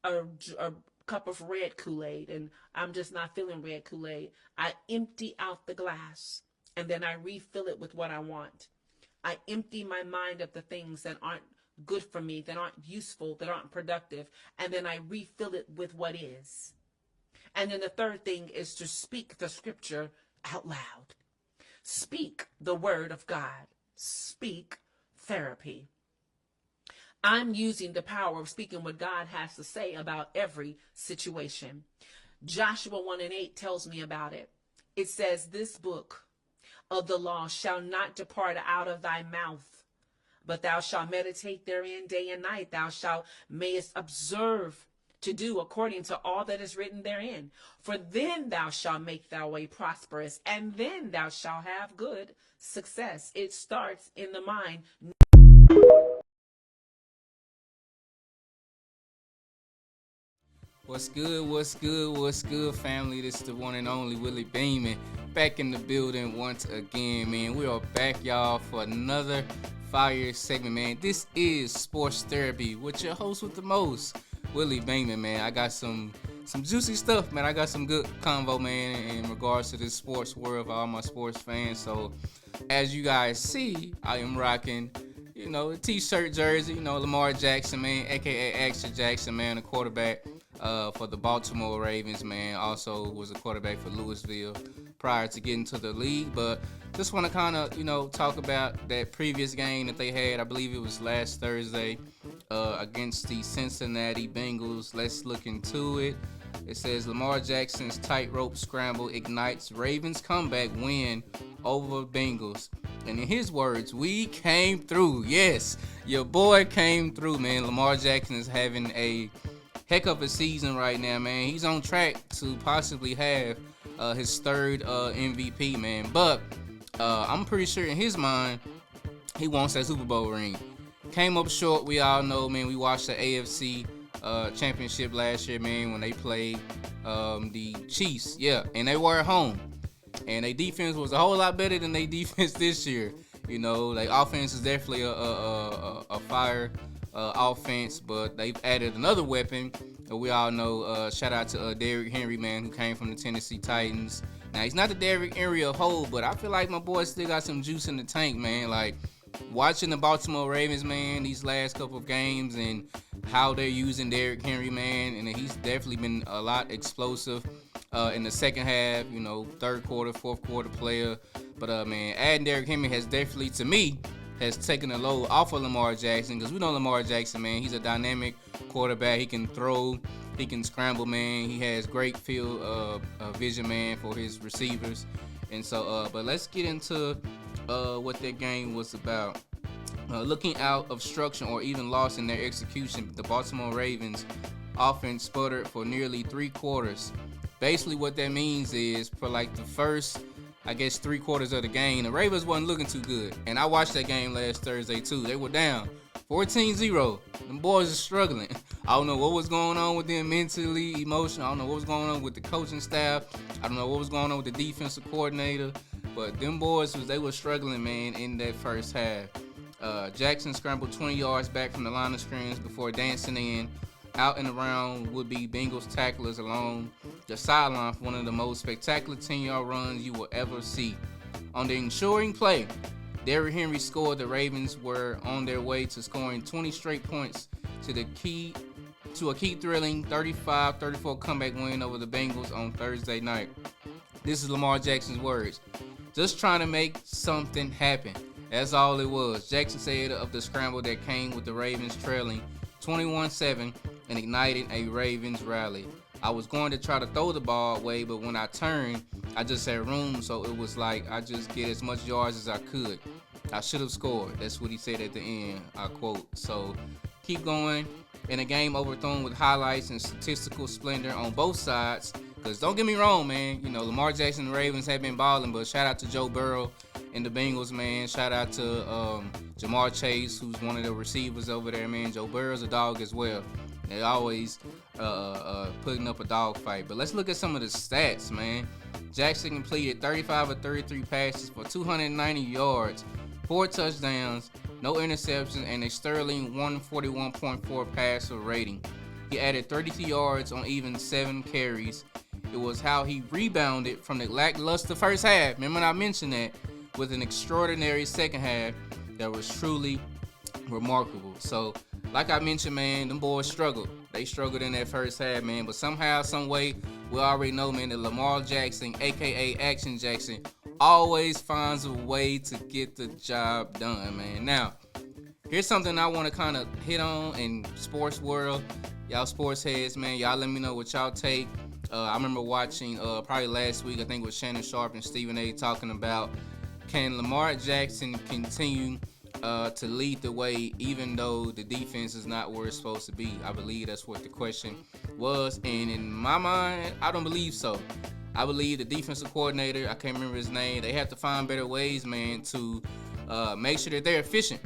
a cup of red Kool-Aid and I'm just not feeling red Kool-Aid. I empty out the glass and then I refill it with what I want. I empty my mind of the things that aren't good for me, that aren't useful, that aren't productive, and then I refill it with what is. And then the third thing is to speak the scripture out loud. Speak the word of God. Speak therapy. I'm using the power of speaking what God has to say about every situation. Joshua 1:8 tells me about it. It says, this book of the law shall not depart out of thy mouth, but thou shalt meditate therein day and night. Thou mayest observe to do according to all that is written therein. For then thou shalt make thy way prosperous, and then thou shalt have good success. It starts in the mind. What's good, family? This is the one and only Willie Beamen, back in the building once again, man. We are back, y'all, for another fire segment, man. This is Sports Therapy with your host with the most, Willie Beamen, man. I got some juicy stuff, man. I got some good convo, man, in regards to this sports world for all my sports fans. So, as you guys see, I am rocking, a t-shirt jersey, Lamar Jackson, man, a.k.a. Action Jackson, man, the quarterback for the Baltimore Ravens, man. Also was a quarterback for Louisville prior to getting to the league. But just want to kind of, talk about that previous game that they had. I believe it was last Thursday against the Cincinnati Bengals. Let's look into it. It says Lamar Jackson's tightrope scramble ignites Ravens comeback win over Bengals. And in his words, we came through. Yes, your boy came through, man. Lamar Jackson is having a heck of a season right now, man. He's on track to possibly have his third MVP, man. But I'm pretty sure in his mind, he wants that Super Bowl ring. Came up short, we all know, man. We watched the AFC championship last year, man, when they played the Chiefs. Yeah, and they were at home. And their defense was a whole lot better than their defense this year. Like offense is definitely a fire offense, but they've added another weapon. We all know, shout out to Derrick Henry, man, who came from the Tennessee Titans. Now, he's not the Derrick Henry of old, but I feel like my boy still got some juice in the tank, man. Like, watching the Baltimore Ravens, man, these last couple of games and how they're using Derrick Henry, man, and he's definitely been a lot explosive in the second half, third quarter, fourth quarter player. But, man, adding Derrick Henry has definitely, to me, has taken the load off of Lamar Jackson, because we know Lamar Jackson, man, he's a dynamic quarterback. He can throw, he can scramble, man. He has great field vision, man, for his receivers. And so, but let's get into what that game was about. Looking out of structure or even lost in their execution, the Baltimore Ravens offense sputtered for nearly 3 quarters. Basically what that means is for like the first, I guess, 3 quarters of the game, the Ravens wasn't looking too good. And I watched that game last Thursday too. They were down 14-0. Them boys are struggling. I don't know what was going on with them mentally, emotionally. I don't know what was going on with the coaching staff. I don't know what was going on with the defensive coordinator. But them boys, they were struggling, man, in that first half. Jackson scrambled 20 yards back from the line of scrimmage before dancing in, out and around would-be Bengals tacklers along the sideline for one of the most spectacular 10-yard runs you will ever see. On the ensuing play, Derrick Henry scored. The Ravens were on their way to scoring 20 straight points to a key thrilling 35-34 comeback win over the Bengals on Thursday night. This is Lamar Jackson's words. Just trying to make something happen. That's all it was. Jackson said of the scramble that came with the Ravens trailing 21-7 and igniting a Ravens rally. I was going to try to throw the ball away, but when I turned, I just had room, so it was like I just get as much yards as I could. I should have scored. That's what he said at the end, I quote. So keep going. In a game overthrown with highlights and statistical splendor on both sides. Because don't get me wrong, man. You know, Lamar Jackson and the Ravens have been balling, but shout out to Joe Burrow and the Bengals, man. Shout out to Jamar Chase, who's one of the receivers over there, man. Joe Burrow's a dog as well. They always putting up a dog fight. But let's look at some of the stats, man. Jackson completed 35 of 33 passes for 290 yards, 4 touchdowns, no interceptions, and a sterling 141.4 passer rating. He added 32 yards on even 7 carries. It was how he rebounded from the lackluster first half. Remember I mentioned that, with an extraordinary second half that was truly remarkable. So, like I mentioned, man, them boys struggled. They struggled in that first half, man. But somehow, some way, we already know, man, that Lamar Jackson, a.k.a. Action Jackson, always finds a way to get the job done, man. Now, here's something I want to kind of hit on in sports world. Y'all sports heads, man, y'all let me know what y'all take. I remember watching probably last week, I think it was Shannon Sharp and Stephen A. talking about, can Lamar Jackson continue to lead the way even though the defense is not where it's supposed to be? I believe that's what the question was. And in my mind, I don't believe so. I believe the defensive coordinator, I can't remember his name, they have to find better ways, man, to make sure that they're efficient.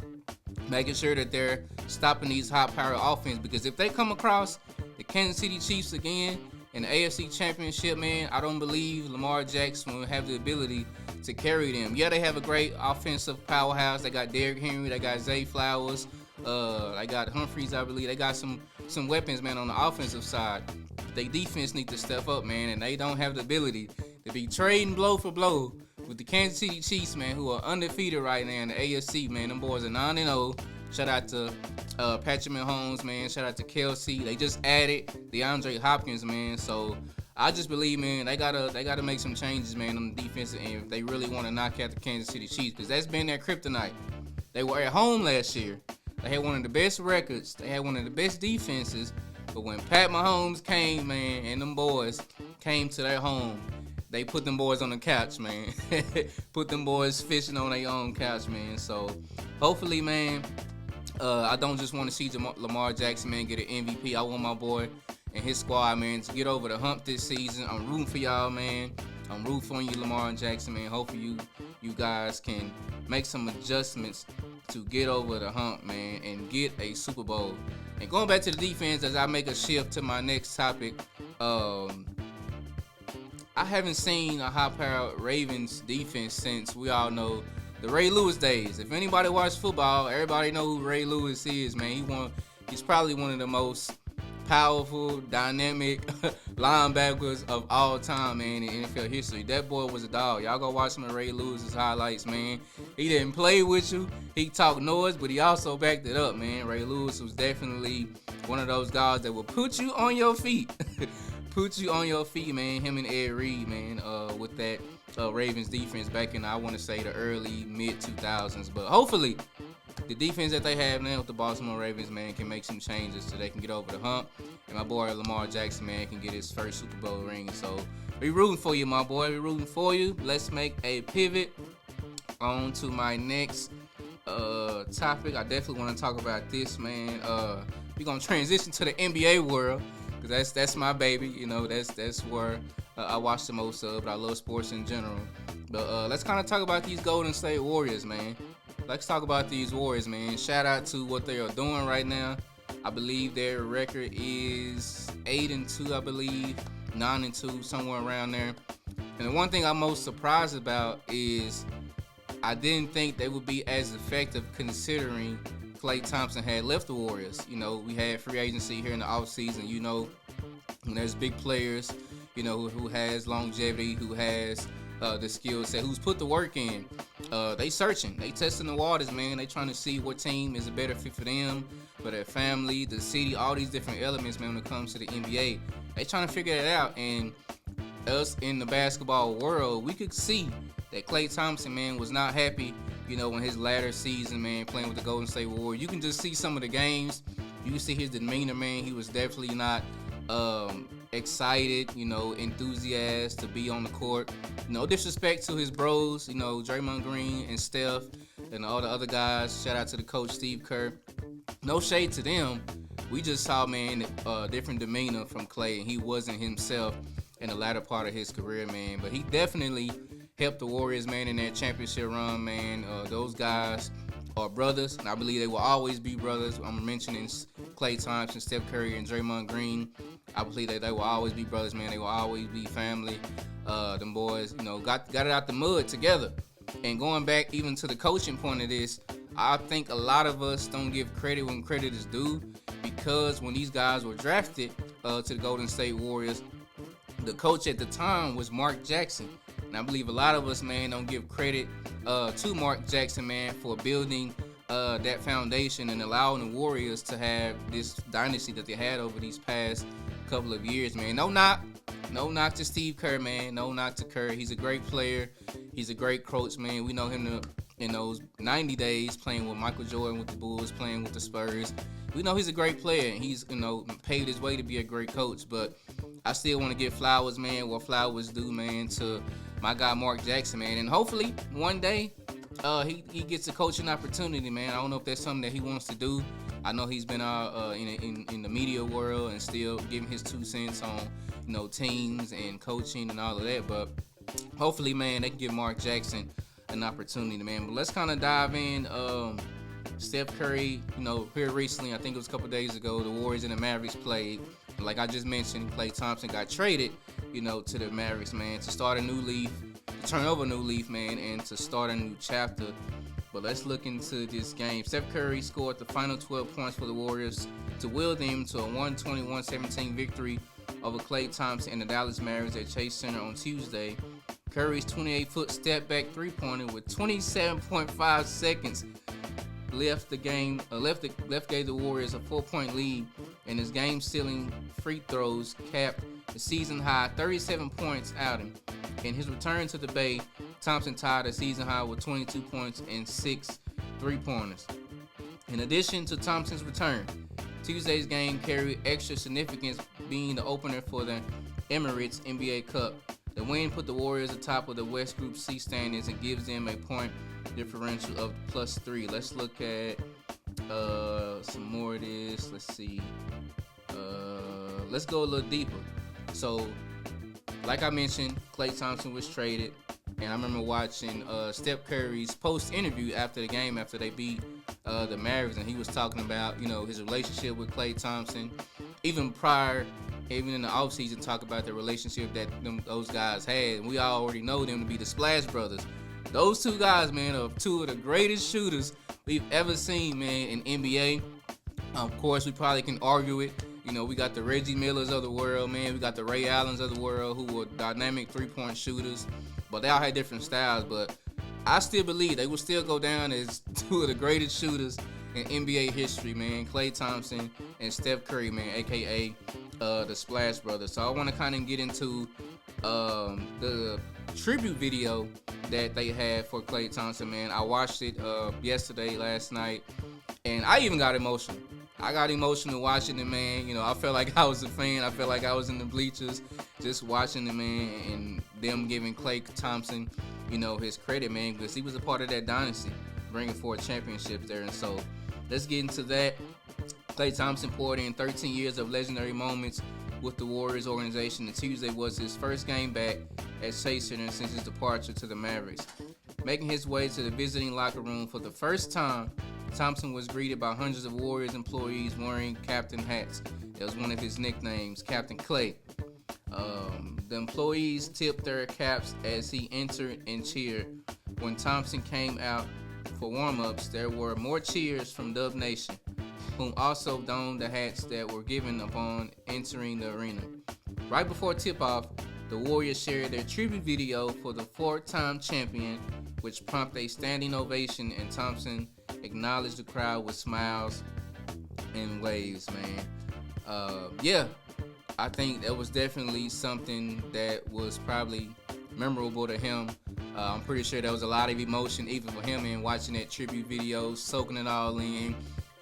Making sure that they're stopping these high-powered offense. Because if they come across the Kansas City Chiefs again in the AFC Championship, man, I don't believe Lamar Jackson will have the ability to carry them. Yeah, they have a great offensive powerhouse. They got Derrick Henry. They got Zay Flowers. They got Humphreys, I believe. They got some weapons, man, on the offensive side. They defense need to step up, man, and they don't have the ability to be trading blow for blow with the Kansas City Chiefs, man, who are undefeated right now in the AFC, man. Them boys are 9-0. Shout out to Patrick Mahomes, man. Shout out to Kelsey. They just added DeAndre Hopkins, man. So I just believe, man, they gotta make some changes, man, on the defensive end if they really want to knock out the Kansas City Chiefs, because that's been their kryptonite. They were at home last year. They had one of the best records. They had one of the best defenses. But when Pat Mahomes came, man, and them boys came to their home, they put them boys on the couch, man. Put them boys fishing on their own couch, man. So hopefully, man, I don't just want to see Lamar Jackson, man, get an MVP. I want my boy and his squad, man, to get over the hump this season. I'm rooting for y'all, man. I'm rooting for you, Lamar and Jackson, man. Hopefully you guys can make some adjustments to get over the hump, man, and get a Super Bowl. And going back to the defense, as I make a shift to my next topic, I haven't seen a high-powered Ravens defense since, we all know, the Ray Lewis days. If anybody watched football, everybody know who Ray Lewis is, man. He's probably one of the most powerful, dynamic linebackers of all time, man, in NFL history. That boy was a dog. Y'all go watch some of Ray Lewis's highlights, man. He didn't play with you. He talked noise, but he also backed it up, man. Ray Lewis was definitely one of those guys that will put you on your feet. Put you on your feet, man. Him and Ed Reed, man, with that Ravens defense back in, I want to say, the early, mid-2000s. But hopefully, the defense that they have now with the Baltimore Ravens, man, can make some changes so they can get over the hump. And my boy Lamar Jackson, man, can get his first Super Bowl ring. So we rooting for you, my boy. We rooting for you. Let's make a pivot on to my next topic. I definitely want to talk about this, man. We're gonna transition to the NBA world because that's my baby. You know, that's where I watch the most of. But I love sports in general. But let's kind of talk about these Golden State Warriors, man. Let's talk about these Warriors, man. Shout out to what they are doing right now. I believe their record is 8-2, I believe, 9-2, somewhere around there. And the one thing I'm most surprised about is I didn't think they would be as effective considering Klay Thompson had left the Warriors. You know, we had free agency here in the offseason. You know, there's big players, you know, who has longevity, who has the skill set, who's put the work in. They searching, they testing the waters, man. They trying to see what team is a better fit for them, for their family, the city, all these different elements, man, when it comes to the NBA. They trying to figure it out, and us in the basketball world, we could see that Klay Thompson, man, was not happy, you know, in his latter season, man, playing with the Golden State Warriors. You can just see some of the games. You can see his demeanor, man. He was definitely not excited, you know, enthusiastic to be on the court. No disrespect to his bros, you know, Draymond Green and Steph and all the other guys. Shout out to the coach, Steve Kerr. No shade to them. We just saw, man, different demeanor from Klay, and he wasn't himself in the latter part of his career, man. But he definitely helped the Warriors, man, in their championship run, man. Those guys are brothers, and I believe they will always be brothers. I'm mentioning Klay Thompson, Steph Curry, and Draymond Green. I believe that they will always be brothers, man. They will always be family. Them boys, you know, got it out the mud together. And going back even to the coaching point of this, I think a lot of us don't give credit when credit is due, because when these guys were drafted to the Golden State Warriors, the coach at the time was Mark Jackson. And I believe a lot of us, man, don't give credit to Mark Jackson, man, for building that foundation and allowing the Warriors to have this dynasty that they had over these past couple of years, man. No knock to Steve Kerr, man. No knock to Kerr. He's a great player. He's a great coach, man. We know him in those 90 days playing with Michael Jordan with the Bulls, playing with the Spurs. We know he's a great player, and he's, you know, paved his way to be a great coach. But I still want to give flowers, man, what flowers do, man, to my guy Mark Jackson, man. And hopefully one day he gets a coaching opportunity, man. I don't know if that's something that he wants to do. I know he's been in the media world and still giving his 2 cents on, you know, teams and coaching and all of that. But hopefully, man, they can give Mark Jackson an opportunity, man. But let's kind of dive in. Steph Curry, you know, here recently, I think it was a couple days ago, the Warriors and the Mavericks played. Like I just mentioned, Klay Thompson got traded, you know, to the Mavericks, man, to start a new leaf, to turn over a new leaf, man, and to start a new chapter. But let's look into this game. Steph Curry scored the final 12 points for the Warriors to will them to a 121-17 victory over Klay Thompson and the Dallas Mavericks at Chase Center on Tuesday. Curry's 28-foot step-back three-pointer with 27.5 seconds left gave the Warriors a 4-point lead, and his game-sealing free throws capped the season-high 37 points outing. In his return to the Bay, Thompson tied a season-high with 22 points and 6 three-pointers. In addition to Thompson's return, Tuesday's game carried extra significance, being the opener for the Emirates NBA Cup. The win put the Warriors atop of the West Group C standings and gives them a point differential of +3. Let's look at some more of this. Let's see. Let's go a little deeper. So, like I mentioned, Klay Thompson was traded, and I remember watching Steph Curry's post-interview after the game, after they beat the Mavericks, and he was talking about, you know, his relationship with Klay Thompson. Even in the offseason, talk about the relationship that those guys had. And we already know them to be the Splash Brothers. Those two guys, man, are 2 of the greatest shooters we've ever seen, man, in NBA. Of course, we probably can argue it. You know, we got the Reggie Millers of the world, man. We got the Ray Allens of the world, who were dynamic three-point shooters. But they all had different styles. But I still believe they will still go down as 2 of the greatest shooters in NBA history, man. Klay Thompson and Steph Curry, man, a.k.a. the Splash Brothers. So I want to kind of get into the tribute video that they had for Klay Thompson, man. I watched it yesterday, last night, and I even got emotional. I got emotional watching it, man. You know, I felt like I was a fan. I felt like I was in the bleachers just watching it, man, and them giving Klay Thompson, you know, his credit, man, because he was a part of that dynasty, bringing forth championships there. And so let's get into that. Klay Thompson poured in 13 years of legendary moments with the Warriors organization, and Tuesday was his first game back as Chase Center since his departure to the Mavericks. Making his way to the visiting locker room for the first time, Thompson was greeted by hundreds of Warriors employees wearing captain hats. That was one of his nicknames, Captain Klay. The employees tipped their caps as he entered and cheered. When Thompson came out for warm-ups, there were more cheers from Dub Nation, whom also donned the hats that were given upon entering the arena. Right before tip-off, the Warriors shared their tribute video for the four-time champion, which prompted a standing ovation, and Thompson acknowledged the crowd with smiles and waves, man. Yeah, I think that was definitely something that was probably memorable to him. I'm pretty sure there was a lot of emotion even for him in watching that tribute video, soaking it all in,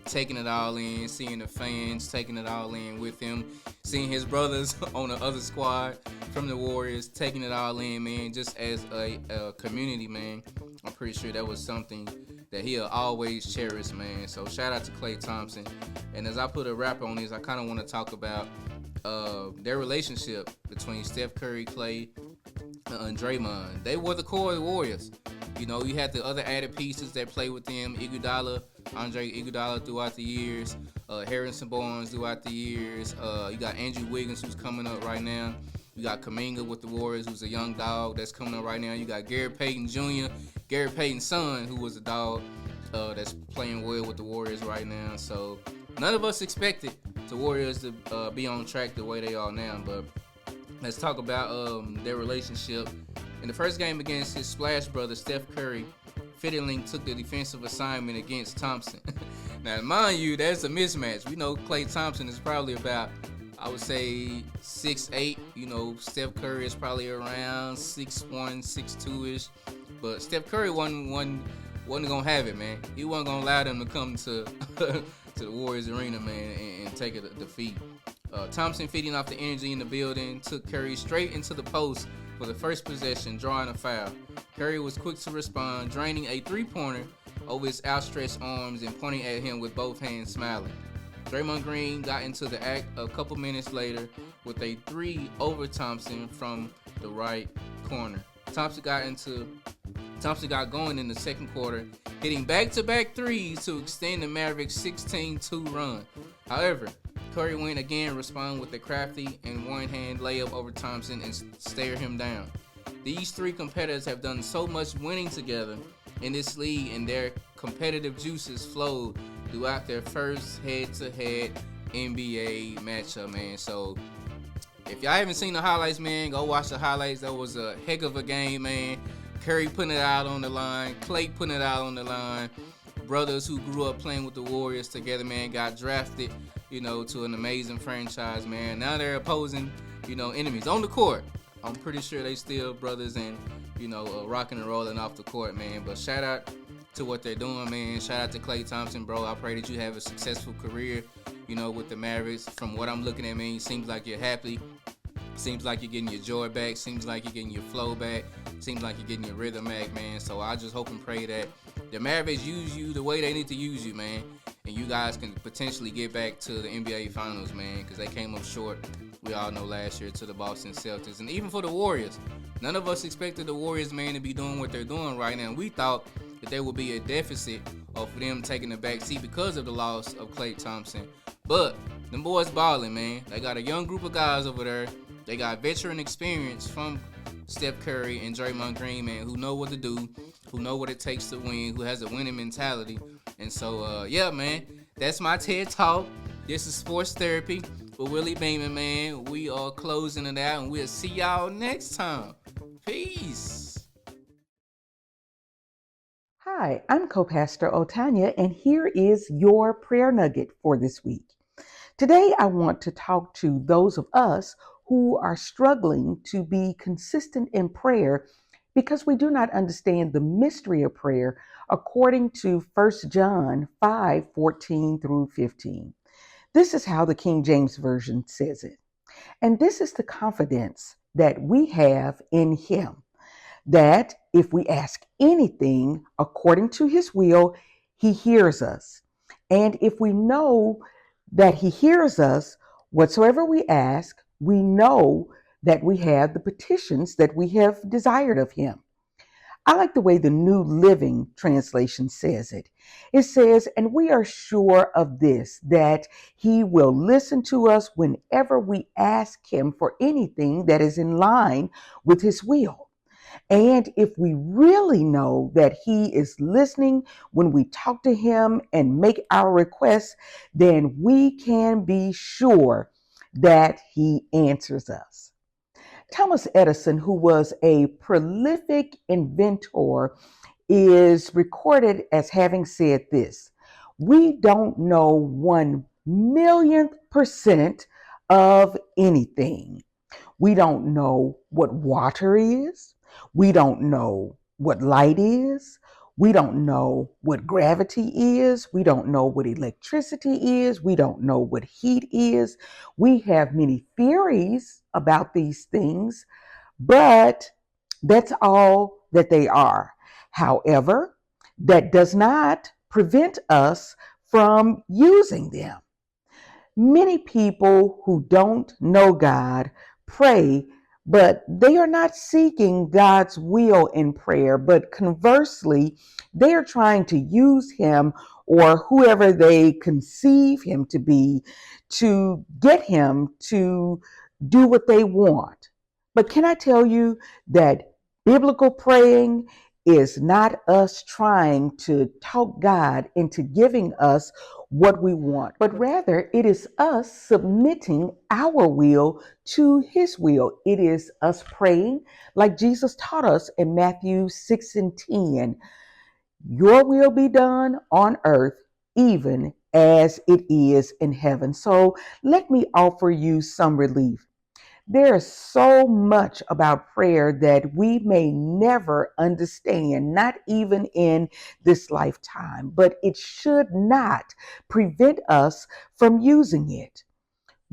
taking it all in, seeing the fans taking it all in with him, seeing his brothers on the other squad from the Warriors taking it all in, man, just as a community, man. I'm pretty sure that was something that he'll always cherish, man. So shout out to Klay Thompson. And as I put a wrap on this, I kind of want to talk about their relationship between Steph Curry, Klay, and Draymond. They were the core of the Warriors. You know, you had the other added pieces that play with them, Andre Iguodala throughout the years, Harrison Barnes throughout the years. You got Andrew Wiggins, who's coming up right now. You got Kuminga with the Warriors, who's a young dog that's coming up right now. You got Gary Payton Jr., Gary Payton's son, who was a dog that's playing well with the Warriors right now. So none of us expected the Warriors to be on track the way they are now. But let's talk about their relationship. In the first game against his splash brother, Steph Curry, fittingly took the defensive assignment against Thompson. Now, mind you, that's a mismatch. We know Klay Thompson is probably about, I would say, 6'8". You know, Steph Curry is probably around 6'1", 6'2"-ish. But Steph Curry wasn't going to have it, man. He wasn't going to allow them to come to to the Warriors arena, man, and take a defeat. Thompson, feeding off the energy in the building, took Curry straight into the post for the first possession, drawing a foul. Curry was quick to respond, draining a three-pointer over his outstretched arms and pointing at him with both hands, smiling. Draymond Green got into the act a couple minutes later with a three over Thompson from the right corner. Thompson got going in the second quarter, hitting back-to-back threes to extend the Mavericks' 16-2 run. However, Curry went again, responding with a crafty and one-hand layup over Thompson and stared him down. These three competitors have done so much winning together in this league, and their competitive juices flowed throughout their first head-to-head NBA matchup, man. So if y'all haven't seen the highlights, man, go watch the highlights. That was a heck of a game, man. Curry putting it out on the line, Klay putting it out on the line. Brothers who grew up playing with the Warriors together, man, got drafted, you know, to an amazing franchise, man. Now they're opposing, you know, enemies on the court. I'm pretty sure they still brothers and, you know, rocking and rolling off the court, man. But shout out to what they're doing, man. Shout out to Klay Thompson, bro. I pray that you have a successful career, you know, with the Mavericks. From what I'm looking at, man, it seems like you're happy. Seems like you're getting your joy back. Seems like you're getting your flow back. Seems like you're getting your rhythm back, man. So I just hope and pray that the Mavericks use you the way they need to use you, man. And you guys can potentially get back to the NBA Finals, man, because they came up short, we all know, last year to the Boston Celtics. And even for the Warriors, none of us expected the Warriors, man, to be doing what they're doing right now. We thought that there would be a deficit of them taking the back seat because of the loss of Klay Thompson. But them boys balling, man. They got a young group of guys over there. They got veteran experience from Steph Curry and Draymond Green, man, who know what to do, who know what it takes to win, who has a winning mentality. And so, yeah, man, that's my TED Talk. This is Sports Therapy with Willie Beamen, man. We are closing it out, and we'll see y'all next time. Peace. Hi, I'm co-pastor Otonya, and here is your prayer nugget for this week. Today, I want to talk to those of us who are struggling to be consistent in prayer because we do not understand the mystery of prayer according to 1 John 5:14 through 15. This is how the King James Version says it. And this is the confidence that we have in him, that if we ask anything according to his will, he hears us. And if we know that he hears us, whatsoever we ask, we know that we have the petitions that we have desired of him. I like the way the New Living Translation says it. It says, and we are sure of this, that he will listen to us whenever we ask him for anything that is in line with his will. And if we really know that he is listening when we talk to him and make our requests, then we can be sure that he answers us. Thomas Edison, who was a prolific inventor, is recorded as having said this: "We don't know 1,000,000% of anything. We don't know what water is. We don't know what light is. We don't know what gravity is. We don't know what electricity is. We don't know what heat is. We have many theories about these things, but that's all that they are. However, that does not prevent us from using them." Many people who don't know God pray, but they are not seeking God's will in prayer, but conversely, they are trying to use him or whoever they conceive him to be to get him to do what they want. But can I tell you that biblical praying is not us trying to talk God into giving us what we want, but rather it is us submitting our will to his will. It is us praying like Jesus taught us in Matthew 6:10. Your will be done on earth, even as it is in heaven. So let me offer you some relief. There is so much about prayer that we may never understand, not even in this lifetime, but it should not prevent us from using it.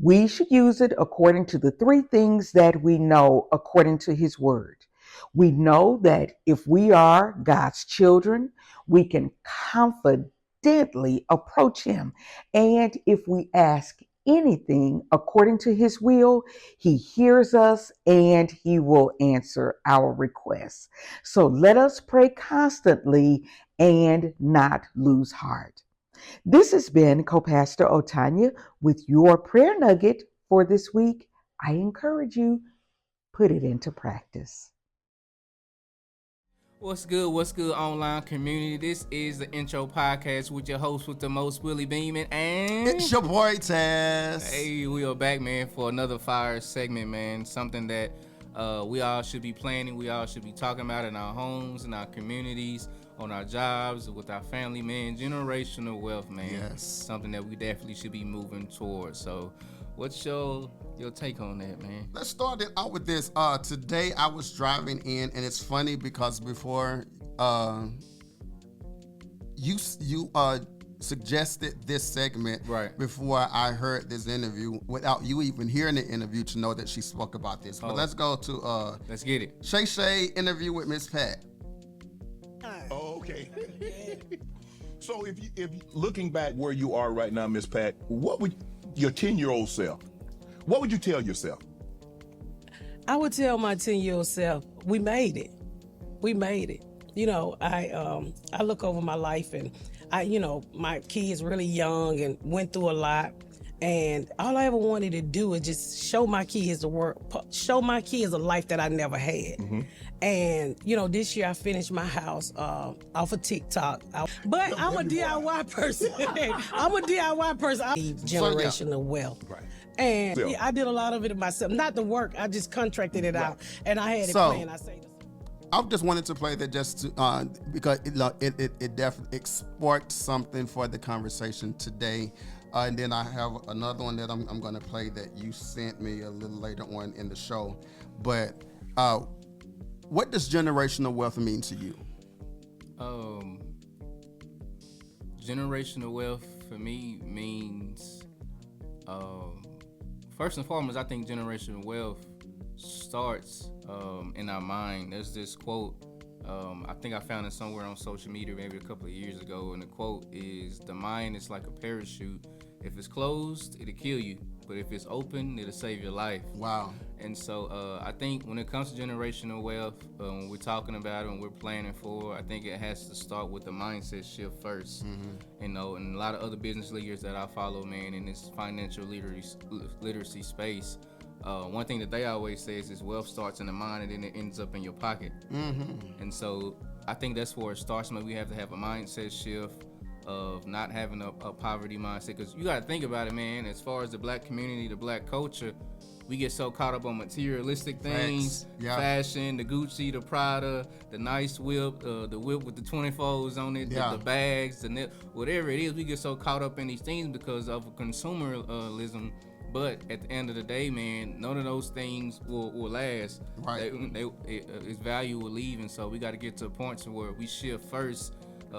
We should use it according to the three things that we know according to his word. We know that if we are God's children, we can confidently approach him. And if we ask anything according to his will, he hears us and he will answer our requests. So let us pray constantly and not lose heart. This has been Co-Pastor Otonya with your prayer nugget for this week. I encourage you, put it into practice. What's good, online community? This is the Intro Podcast with your host with the most, Willie Beamen, and It's your boy, Tazz. hey, we are back, man, for another fire segment, man. Something that we all should be planning, we all should be talking about in our homes, in our communities, on our jobs, with our family, man. Generational wealth, man. Yes. Something that we definitely should be moving towards. So, what's your take on that, man? Let's start it out with this. Today I was driving in, and it's funny because before you suggested this segment, right before I heard this interview, without you even hearing the interview to know that she spoke about this. But let's go to let's get it. Shay interview with Miss Pat. Oh, okay. So if looking back where you are right now, Miss Pat, what would your 10-year-old self? What would you tell yourself? I would tell my 10-year-old self, we made it. We made it. You know, I look over my life and my kids really young and went through a lot. And all I ever wanted to do is just show my kids show my kids a life that I never had. Mm-hmm. And, this year I finished my house off of TikTok. But I'm a DIY person. I'm a DIY person. I need generational wealth. Right. And I did a lot of it myself. Not the work, I just contracted it out. And I had it planned. I just wanted to play that just to, because it definitely sparked something for the conversation today. And then I have another one that I'm going to play that you sent me a little later on in the show. But what does generational wealth mean to you? Generational wealth for me means, first and foremost, I think generational wealth starts in our mind. There's this quote, I think I found it somewhere on social media maybe a couple of years ago, and the quote is, "The mind is like a parachute. If it's closed, it'll kill you, but if it's open, it'll save your life." Wow. And so I think when it comes to generational wealth, when we're talking about it and we're planning for, I think it has to start with the mindset shift first. You know, and a lot of other business leaders that I follow, man, in this financial literacy space, one thing that they always say is wealth starts in the mind and then it ends up in your pocket. And so I think that's where it starts, man. We have to have a mindset shift of not having a poverty mindset, because you got to think about it, man. As far as the black community, the black culture, we get so caught up on materialistic things, fashion, the Gucci, the Prada, the nice whip, the whip with the 24s on it, the bags, whatever it is. We get so caught up in these things because of consumerism. But at the end of the day, man, none of those things will last. Right. Its value will leave, and so we got to get to a point to where we shift first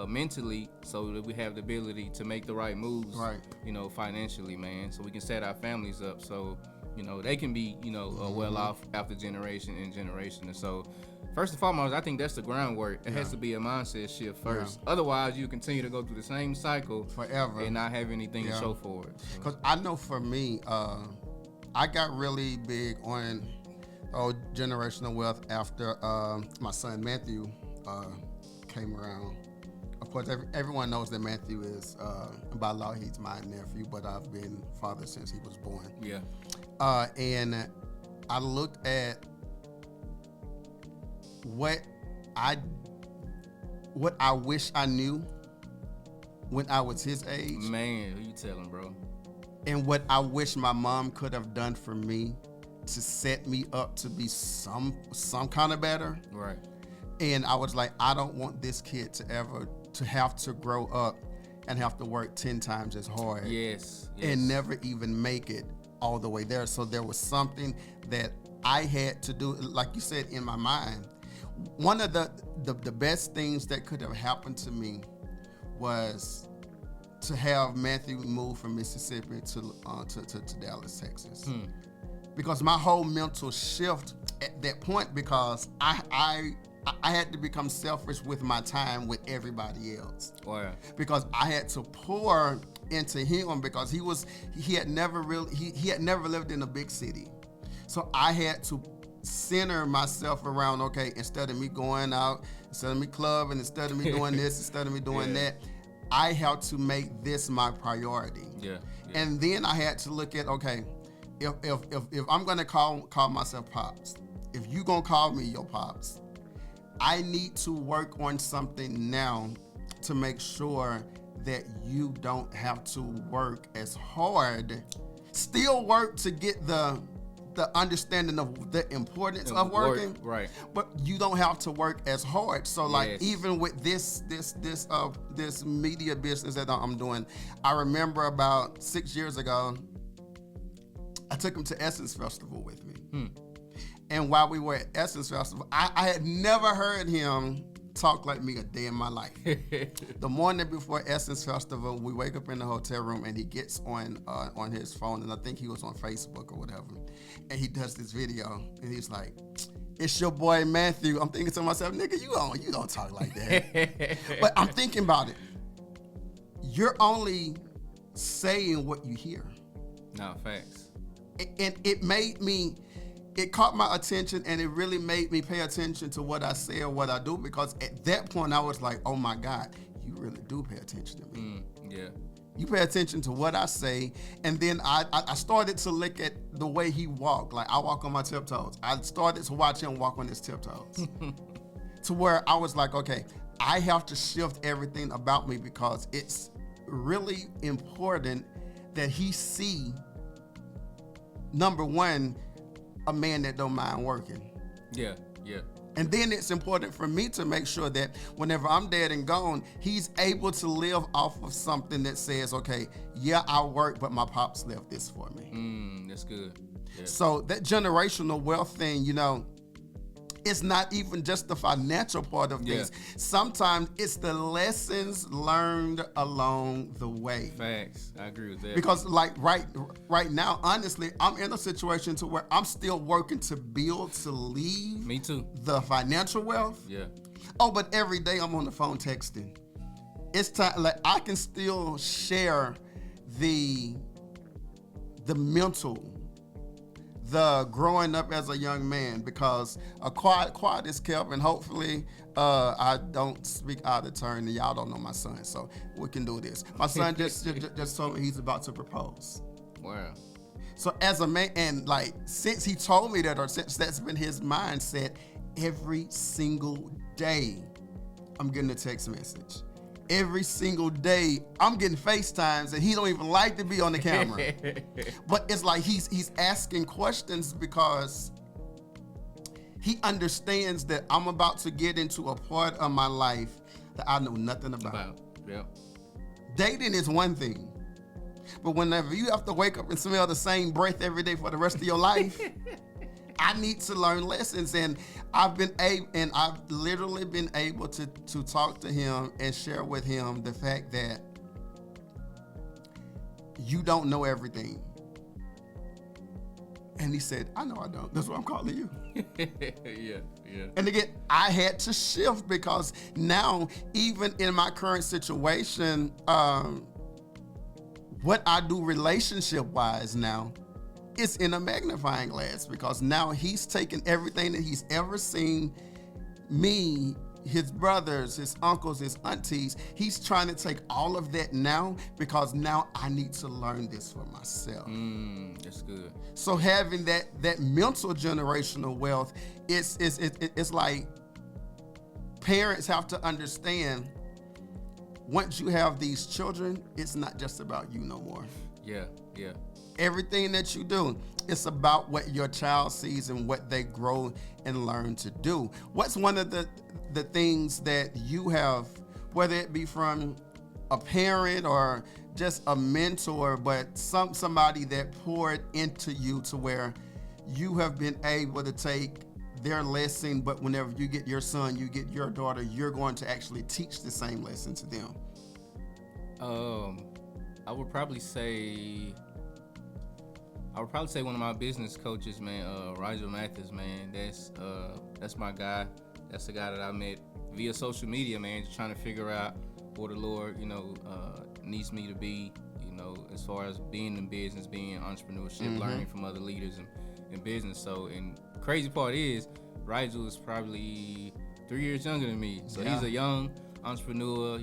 mentally, so that we have the ability to make the right moves, you know, financially, man, so we can set our families up so, you know, they can be, you know, well off after generation and generation. And so first and foremost, I think that's the groundwork. It has to be a mindset shift first. Otherwise, you continue to go through the same cycle forever and not have anything to show for it. Because I know for me, I got really big on generational wealth after my son Matthew came around. Of course, everyone knows that Matthew is, by law, he's my nephew, but I've been father since he was born. Yeah. And I looked at what I wish I knew when I was his age. Man, who you telling, bro? And what I wish my mom could have done for me to set me up to be some kind of better. Right. And I was like, I don't want this kid to ever to have to grow up and have to work 10 times as hard. Yes. And never even make it all the way there. So there was something that I had to do, like you said, in my mind. One of the best things that could have happened to me was to have Matthew move from Mississippi to Dallas, Texas. Because my whole mental shift at that point, because I had to become selfish with my time with everybody else. Wow. Because I had to pour into him, because he had never lived in a big city. So I had to center myself around, okay, instead of me going out, instead of me clubbing, instead of me doing this, instead of me doing that, I had to make this my priority. Yeah. And then I had to look at, okay, if I'm gonna call myself Pops, if you gonna call me your Pops, I need to work on something now to make sure that you don't have to work as hard. Still work to get the understanding of the importance of working, right? But you don't have to work as hard. So like even with this media business that I'm doing, I remember about 6 years ago, I took him to Essence Festival with me. And while we were at Essence Festival, I had never heard him talk like me a day in my life. The morning before Essence Festival, we wake up in the hotel room and he gets on his phone, and I think he was on Facebook or whatever, and he does this video and he's like, "It's your boy Matthew." I'm thinking to myself, nigga, you don't talk like that. But I'm thinking about it. You're only saying what you hear. No, facts. And it caught my attention, and it really made me pay attention to what I say or what I do, because at that point I was like, oh my God, you really do pay attention to me. Yeah. You pay attention to what I say. And then I started to look at the way he walked. Like, I walk on my tiptoes. I started to watch him walk on his tiptoes to where I was like, okay, I have to shift everything about me, because it's really important that he see, number one, a man that don't mind working. Yeah. And then it's important for me to make sure that whenever I'm dead and gone, he's able to live off of something that says, okay, yeah, I work, but my pops left this for me. That's good. Yeah. So that generational wealth thing, it's not even just the financial part of things. Sometimes it's the lessons learned along the way. Facts. I agree with that. Because like right now, honestly, I'm in a situation to where I'm still working to build, to leave. Me too. The financial wealth. Yeah. Oh, but every day I'm on the phone texting. It's time, like I can still share the mental, the growing up as a young man, because a quiet is kept, and hopefully I don't speak out of turn, and y'all don't know my son, so we can do this. My son just told me he's about to propose. Wow. So as a man, and like since he told me that, or since that's been his mindset, every single day I'm getting a text message. Every single day I'm getting FaceTimes, and he don't even like to be on the camera. But it's like he's asking questions because he understands that I'm about to get into a part of my life that I know nothing about. Yeah. Dating is one thing, but whenever you have to wake up and smell the same breath every day for the rest of your life, I need to learn lessons, and I've literally been able to talk to him and share with him the fact that you don't know everything. And he said, I know I don't. That's why I'm calling you. Yeah. And again, I had to shift because now, even in my current situation, what I do relationship-wise now, it's in a magnifying glass, because now he's taken everything that he's ever seen me, his brothers, his uncles, his aunties. He's trying to take all of that now, because now I need to learn this for myself. That's good. So having that mental generational wealth, it's like parents have to understand, once you have these children, it's not just about you no more. Yeah. Everything that you do, it's about what your child sees and what they grow and learn to do. What's one of the things that you have, whether it be from a parent or just a mentor, but somebody that poured into you to where you have been able to take their lesson, but whenever you get your son, you get your daughter, you're going to actually teach the same lesson to them? I would probably say one of my business coaches, man, Rigel Mathis, man. That's my guy. That's the guy that I met via social media, man, just trying to figure out what the Lord, needs me to be, as far as being in business, being in entrepreneurship, learning from other leaders in business. So, and crazy part is, Rigel is probably 3 years younger than me. So he's a young entrepreneur,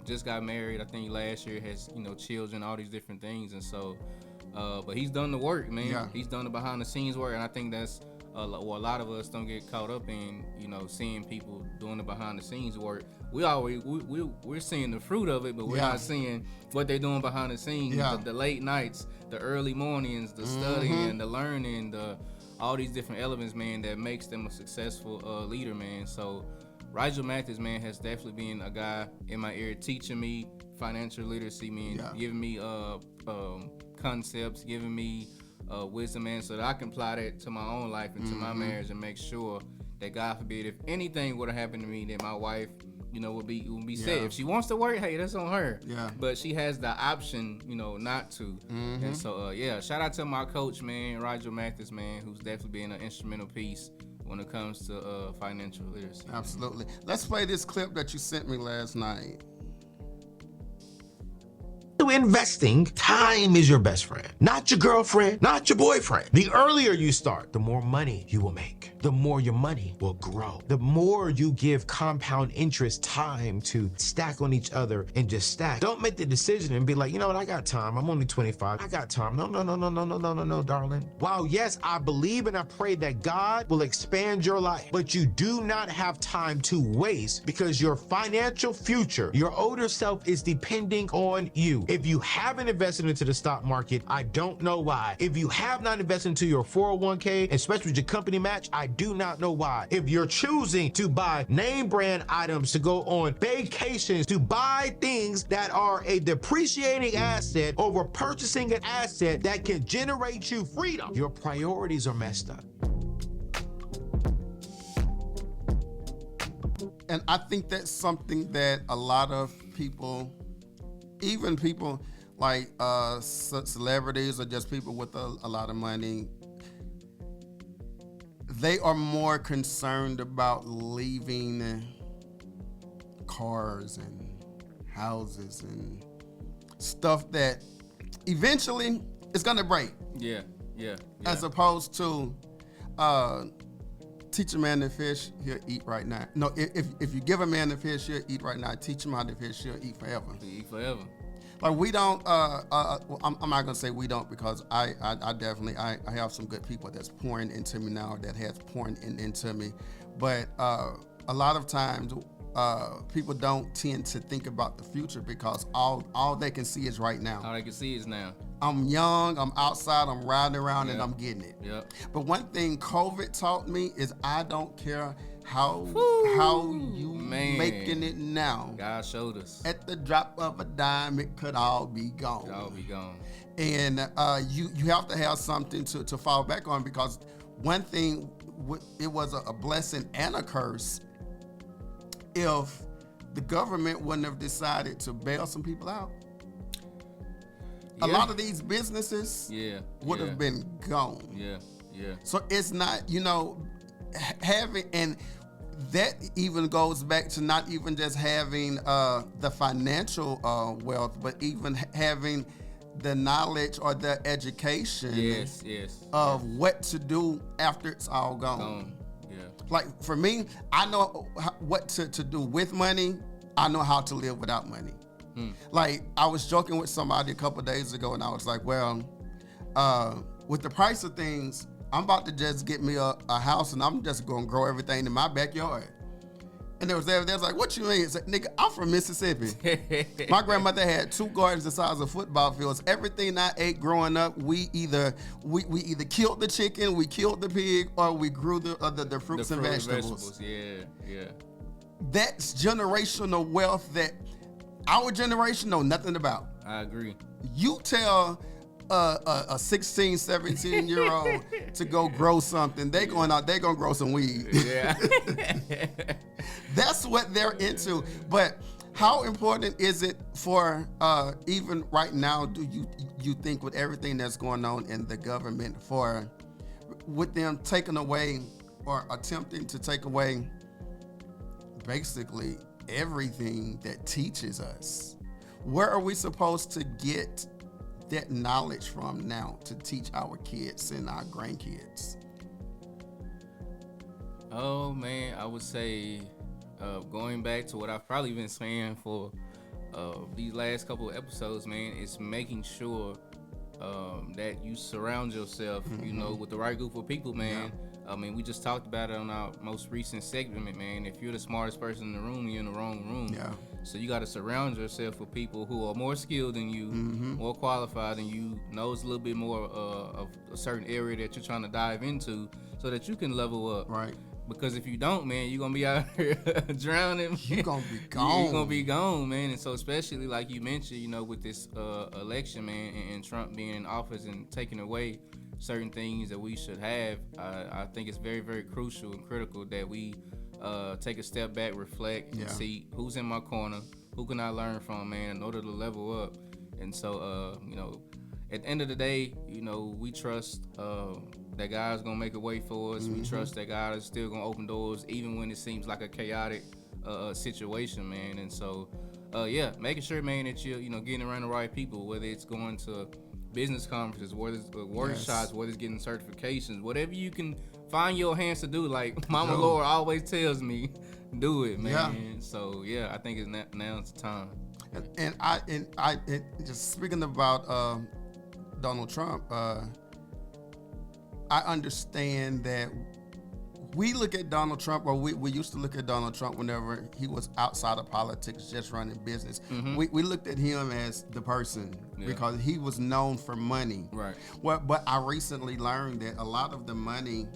just got married, I think last year, has, children, all these different things. And so, but he's done the work, man. Yeah. He's done the behind the scenes work. And I think that's a lot of us don't get caught up in, seeing people doing the behind the scenes work. We're seeing the fruit of it, but we're not seeing what they're doing behind the scenes. The late nights, the early mornings, the studying, the learning, all these different elements, man, that makes them a successful leader, man. So Rigel Mathis, man, has definitely been a guy in my ear teaching me financial literacy, man, giving me concepts, giving me wisdom, man, so that I can apply that to my own life and to my marriage, and make sure that, God forbid, if anything would have happened to me, that my wife, would be safe. If she wants to work, hey, that's on her. Yeah. But she has the option, not to. And so, shout out to my coach, man, Rigel Mathis, man, who's definitely been an instrumental piece when it comes to financial literacy. Absolutely. Let's play this clip that you sent me last night. To investing, time is your best friend, not your girlfriend, not your boyfriend. The earlier you start, the more money you will make. The more your money will grow. The more you give compound interest time to stack on each other and just stack. Don't make the decision and be like, you know what, I got time. I'm only 25. I got time. No, darling. While yes, I believe and I pray that God will expand your life, but you do not have time to waste, because your financial future, your older self, is depending on you. If you haven't invested into the stock market, I don't know why. If you have not invested into your 401k, especially with your company match, I do not know why. If you're choosing to buy name brand items, to go on vacations, to buy things that are a depreciating asset over purchasing an asset that can generate you freedom, your priorities are messed up. And I think that's something that a lot of people, even people like celebrities or just people with a lot of money, they are more concerned about leaving cars and houses and stuff that eventually is gonna break. Yeah. As opposed to teach a man to fish, he'll eat right now. No, if you give a man the fish, he'll eat right now. Teach him how to fish, he'll eat forever. He'll eat forever. Like we don't. I'm not gonna say we don't, because I definitely I have some good people that's pouring into me now, that has poured into me, but a lot of times people don't tend to think about the future, because all they can see is right now. All they can see is now. I'm young, I'm outside, I'm riding around, and I'm getting it. Yep. But one thing COVID taught me is I don't care how you making it now. God showed us. At the drop of a dime, it could all be gone. And you have to have something to fall back on, because one thing, it was a blessing and a curse if the government wouldn't have decided to bail some people out. A lot of these businesses would have been gone. Yeah. So it's not, having, and that even goes back to not even just having the financial wealth, but even having the knowledge or the education of what to do after it's all gone. Like for me, I know what to do with money. I know how to live without money. Like I was joking with somebody a couple of days ago, and I was like, well, with the price of things, I'm about to just get me a house, and I'm just gonna grow everything in my backyard. And they was like, what you mean? It's like, nigga, I'm from Mississippi. My grandmother had 2 gardens the size of football fields. Everything I ate growing up, we either killed the chicken, we killed the pig, or we grew the fruits and vegetables. Yeah. That's generational wealth that our generation know nothing about. I agree. You tell a 16, 17-year-old to go grow something, they gonna grow some weed. Yeah. That's what they're into. But how important is it for even right now, do you think, with everything that's going on in the government, for with them taking away or attempting to take away basically everything that teaches us? Where are we supposed to get that knowledge from now to teach our kids and our grandkids? Oh man, I would say going back to what I've probably been saying for these last couple of episodes, man, is making sure that you surround yourself, with the right group of people, man. I mean, we just talked about it on our most recent segment, man. If you're the smartest person in the room, you're in the wrong room. Yeah. So you got to surround yourself with people who are more skilled than you, more qualified than you, knows a little bit more of a certain area that you're trying to dive into, so that you can level up. Right. Because if you don't, man, you're going to be out here drowning. You're going to be gone. You're going to be gone, man. And so especially like you mentioned, with this election, man, and Trump being in office and taking away certain things that we should have, I think it's very, very crucial and critical that we take a step back, reflect, and see who's in my corner, who can I learn from, man, in order to level up. And so, at the end of the day, we trust that God's gonna make a way for us. We trust that God is still gonna open doors, even when it seems like a chaotic situation, man. And so, making sure, man, that you're, getting around the right people, whether it's going to business conferences, whether it's workshops, whether it's getting certifications, whatever you can find your hands to do. Like Mama Laura always tells me, do it, man. Yeah. So I think it's now's the time. And I just speaking about Donald Trump, I understand that we look at Donald Trump, or we used to look at Donald Trump whenever he was outside of politics, just running business. We looked at him as the person because he was known for money. Right. Well, but I recently learned that a lot of the money,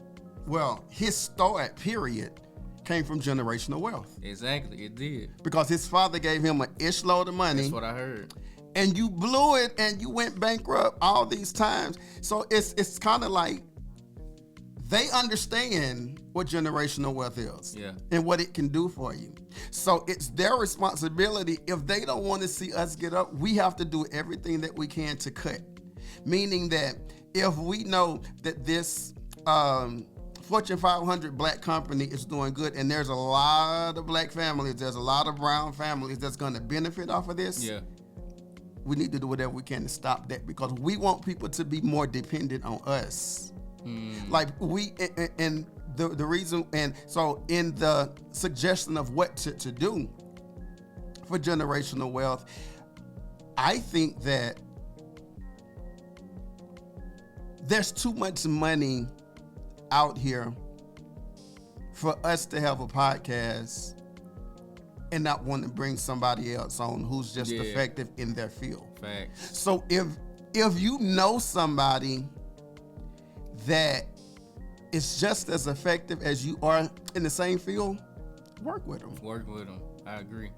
his start, period, came from generational wealth. Exactly, it did. Because his father gave him an ish load of money. That's what I heard. And you blew it and you went bankrupt all these times. So it's kind of like they understand what generational wealth is Yeah. and what it can do for you. So it's their responsibility. If they don't want to see us get up, we have to do everything that we can to cut. Meaning that if we know that this Fortune 500 black company is doing good and there's a lot of black families, there's a lot of brown families that's going to benefit off of this, Yeah. we need to do whatever we can to stop that, because we want people to be more dependent on us. Like we, and the reason, and so in the suggestion of what to do for generational wealth, I think that there's too much money out here for us to have a podcast and not want to bring somebody else on who's just effective in their field. Facts. So if you know somebody that is just as effective as you are in the same field, work with them. Work with them. I agree.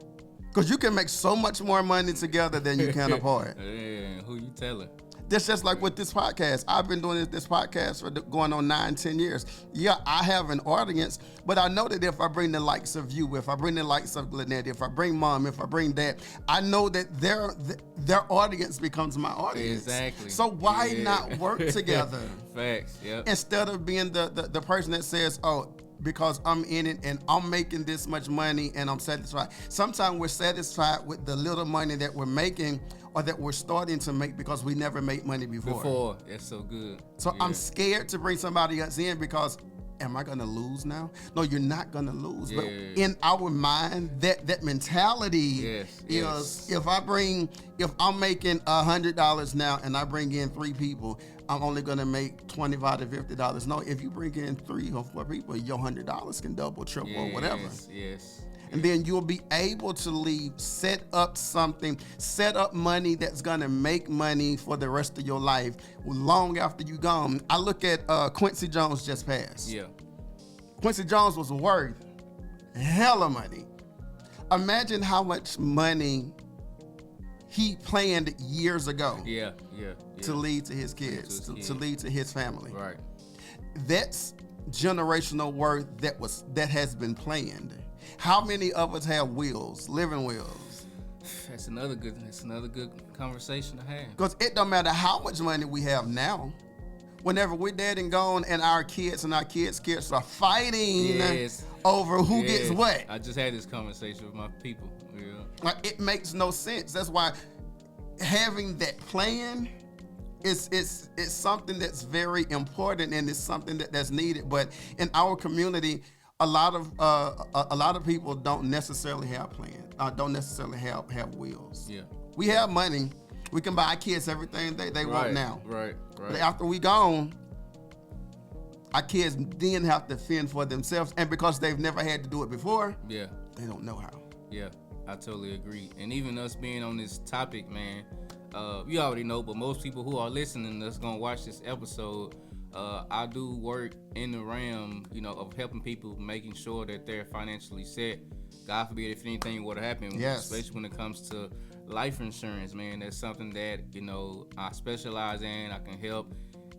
Because you can make so much more money together than you can apart. Yeah, who you telling? That's just like with this podcast. I've been doing this podcast for going on 9-10 years. Yeah, I have an audience, but I know that if I bring the likes of you, if I bring the likes of Lynette, if I bring mom, if I bring dad, I know that their audience becomes my audience. Exactly. So why not work together? Facts. Yep. Instead of being the person that says, oh, because I'm in it and I'm making this much money and I'm satisfied. Sometimes we're satisfied with the little money that we're making or that we're starting to make because we never made money before. That's so good. So I'm scared to bring somebody else in because am I gonna lose now? No, you're not gonna lose. Yeah. But in our mind, that mentality is if I'm making $100 now and I bring in 3 people, I'm only gonna make $25 to $50. No, if you bring in 3 or 4 people, your $100 can double, triple, or whatever. Yes. And then you'll be able to leave, set up money that's gonna make money for the rest of your life long after you gone. I look at Quincy Jones just passed. Yeah. Quincy Jones was worth hella money. Imagine how much money he planned years ago to lead to his kids, to lead to his family. Right. That's generational worth that has been planned. How many of us have wills, living wills? That's another good conversation to have. Because it don't matter how much money we have now. Whenever we're dead and gone and our kids and our kids' kids are fighting over who gets what. I just had this conversation with my people. Yeah. Like, it makes no sense. That's why having that plan is something that's very important and it's something that's needed. But in our community, a lot of people don't necessarily have plans. Don't necessarily have wills. Yeah. We have money. We can buy our kids everything they want now. Right. But after we gone, our kids then have to fend for themselves. And because they've never had to do it before, they don't know how. Yeah, I totally agree. And even us being on this topic, man, you already know, but most people who are listening that's gonna watch this episode, I do work in the realm, of helping people, making sure that they're financially set. God forbid if anything were to happen, especially when it comes to life insurance, man. That's something that, I specialize in, I can help.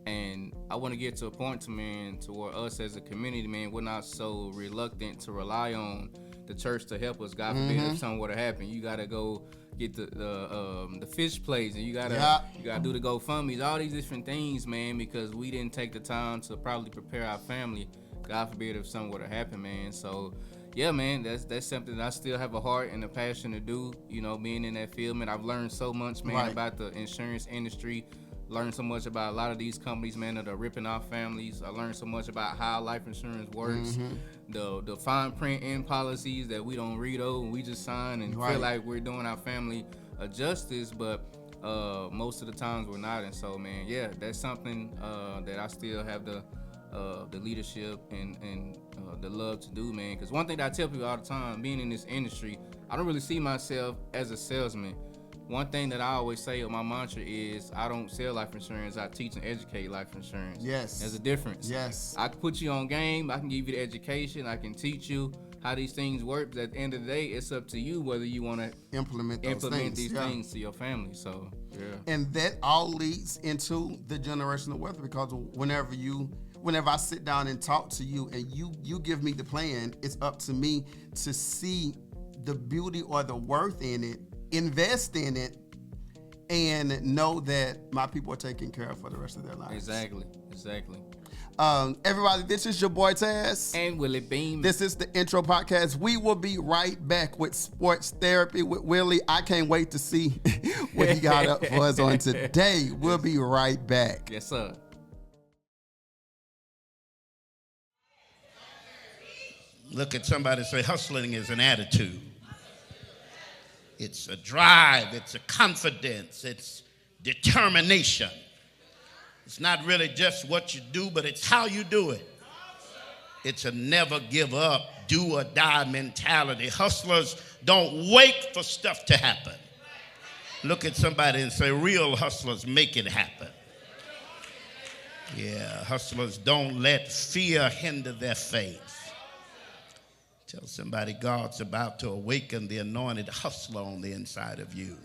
And I want to get to a point to where us as a community, man, we're not so reluctant to rely on the church to help us. God forbid if something were to happen, you got to go get the fish plates and you gotta do the GoFundMes, all these different things, man, because we didn't take the time to probably prepare our family. God forbid if something were to happen, man. So yeah, man, that's something that I still have a heart and a passion to do, being in that field, man. I've learned so much, man, about the insurance industry. Learned so much about a lot of these companies, man, that are ripping off families. I learned so much about how life insurance works, the fine print in policies that we don't read over and we just sign and feel like we're doing our family a justice, but most of the times we're not. And so, man, yeah, that's something that I still have the leadership and the love to do, man. Because one thing that I tell people all the time, being in this industry, I don't really see myself as a salesman. One thing that I always say, my mantra is, I don't sell life insurance, I teach and educate life insurance. Yes. There's a difference. Yes. I can put you on game, I can give you the education, I can teach you how these things work, but at the end of the day, it's up to you whether you want to implement these things to your family. So, yeah. And that all leads into the generational wealth, because whenever I sit down and talk to you and you give me the plan, it's up to me to see the beauty or the worth in it, invest in it, and know that my people are taken care of for the rest of their lives. Exactly. Everybody, this is your boy Tazz. And Willie Beamen. This is the intro podcast. We will be right back with sports therapy with Willie. I can't wait to see what he got up for us on today. We'll be right back. Yes, sir. Look at somebody and say, hustling is an attitude. It's a drive. It's a confidence. It's determination. It's not really just what you do, but it's how you do it. It's a never give up, do or die mentality. Hustlers don't wait for stuff to happen. Look at somebody and say, real hustlers make it happen. Yeah, hustlers don't let fear hinder their faith. Tell somebody God's about to awaken the anointed hustler on the inside of you.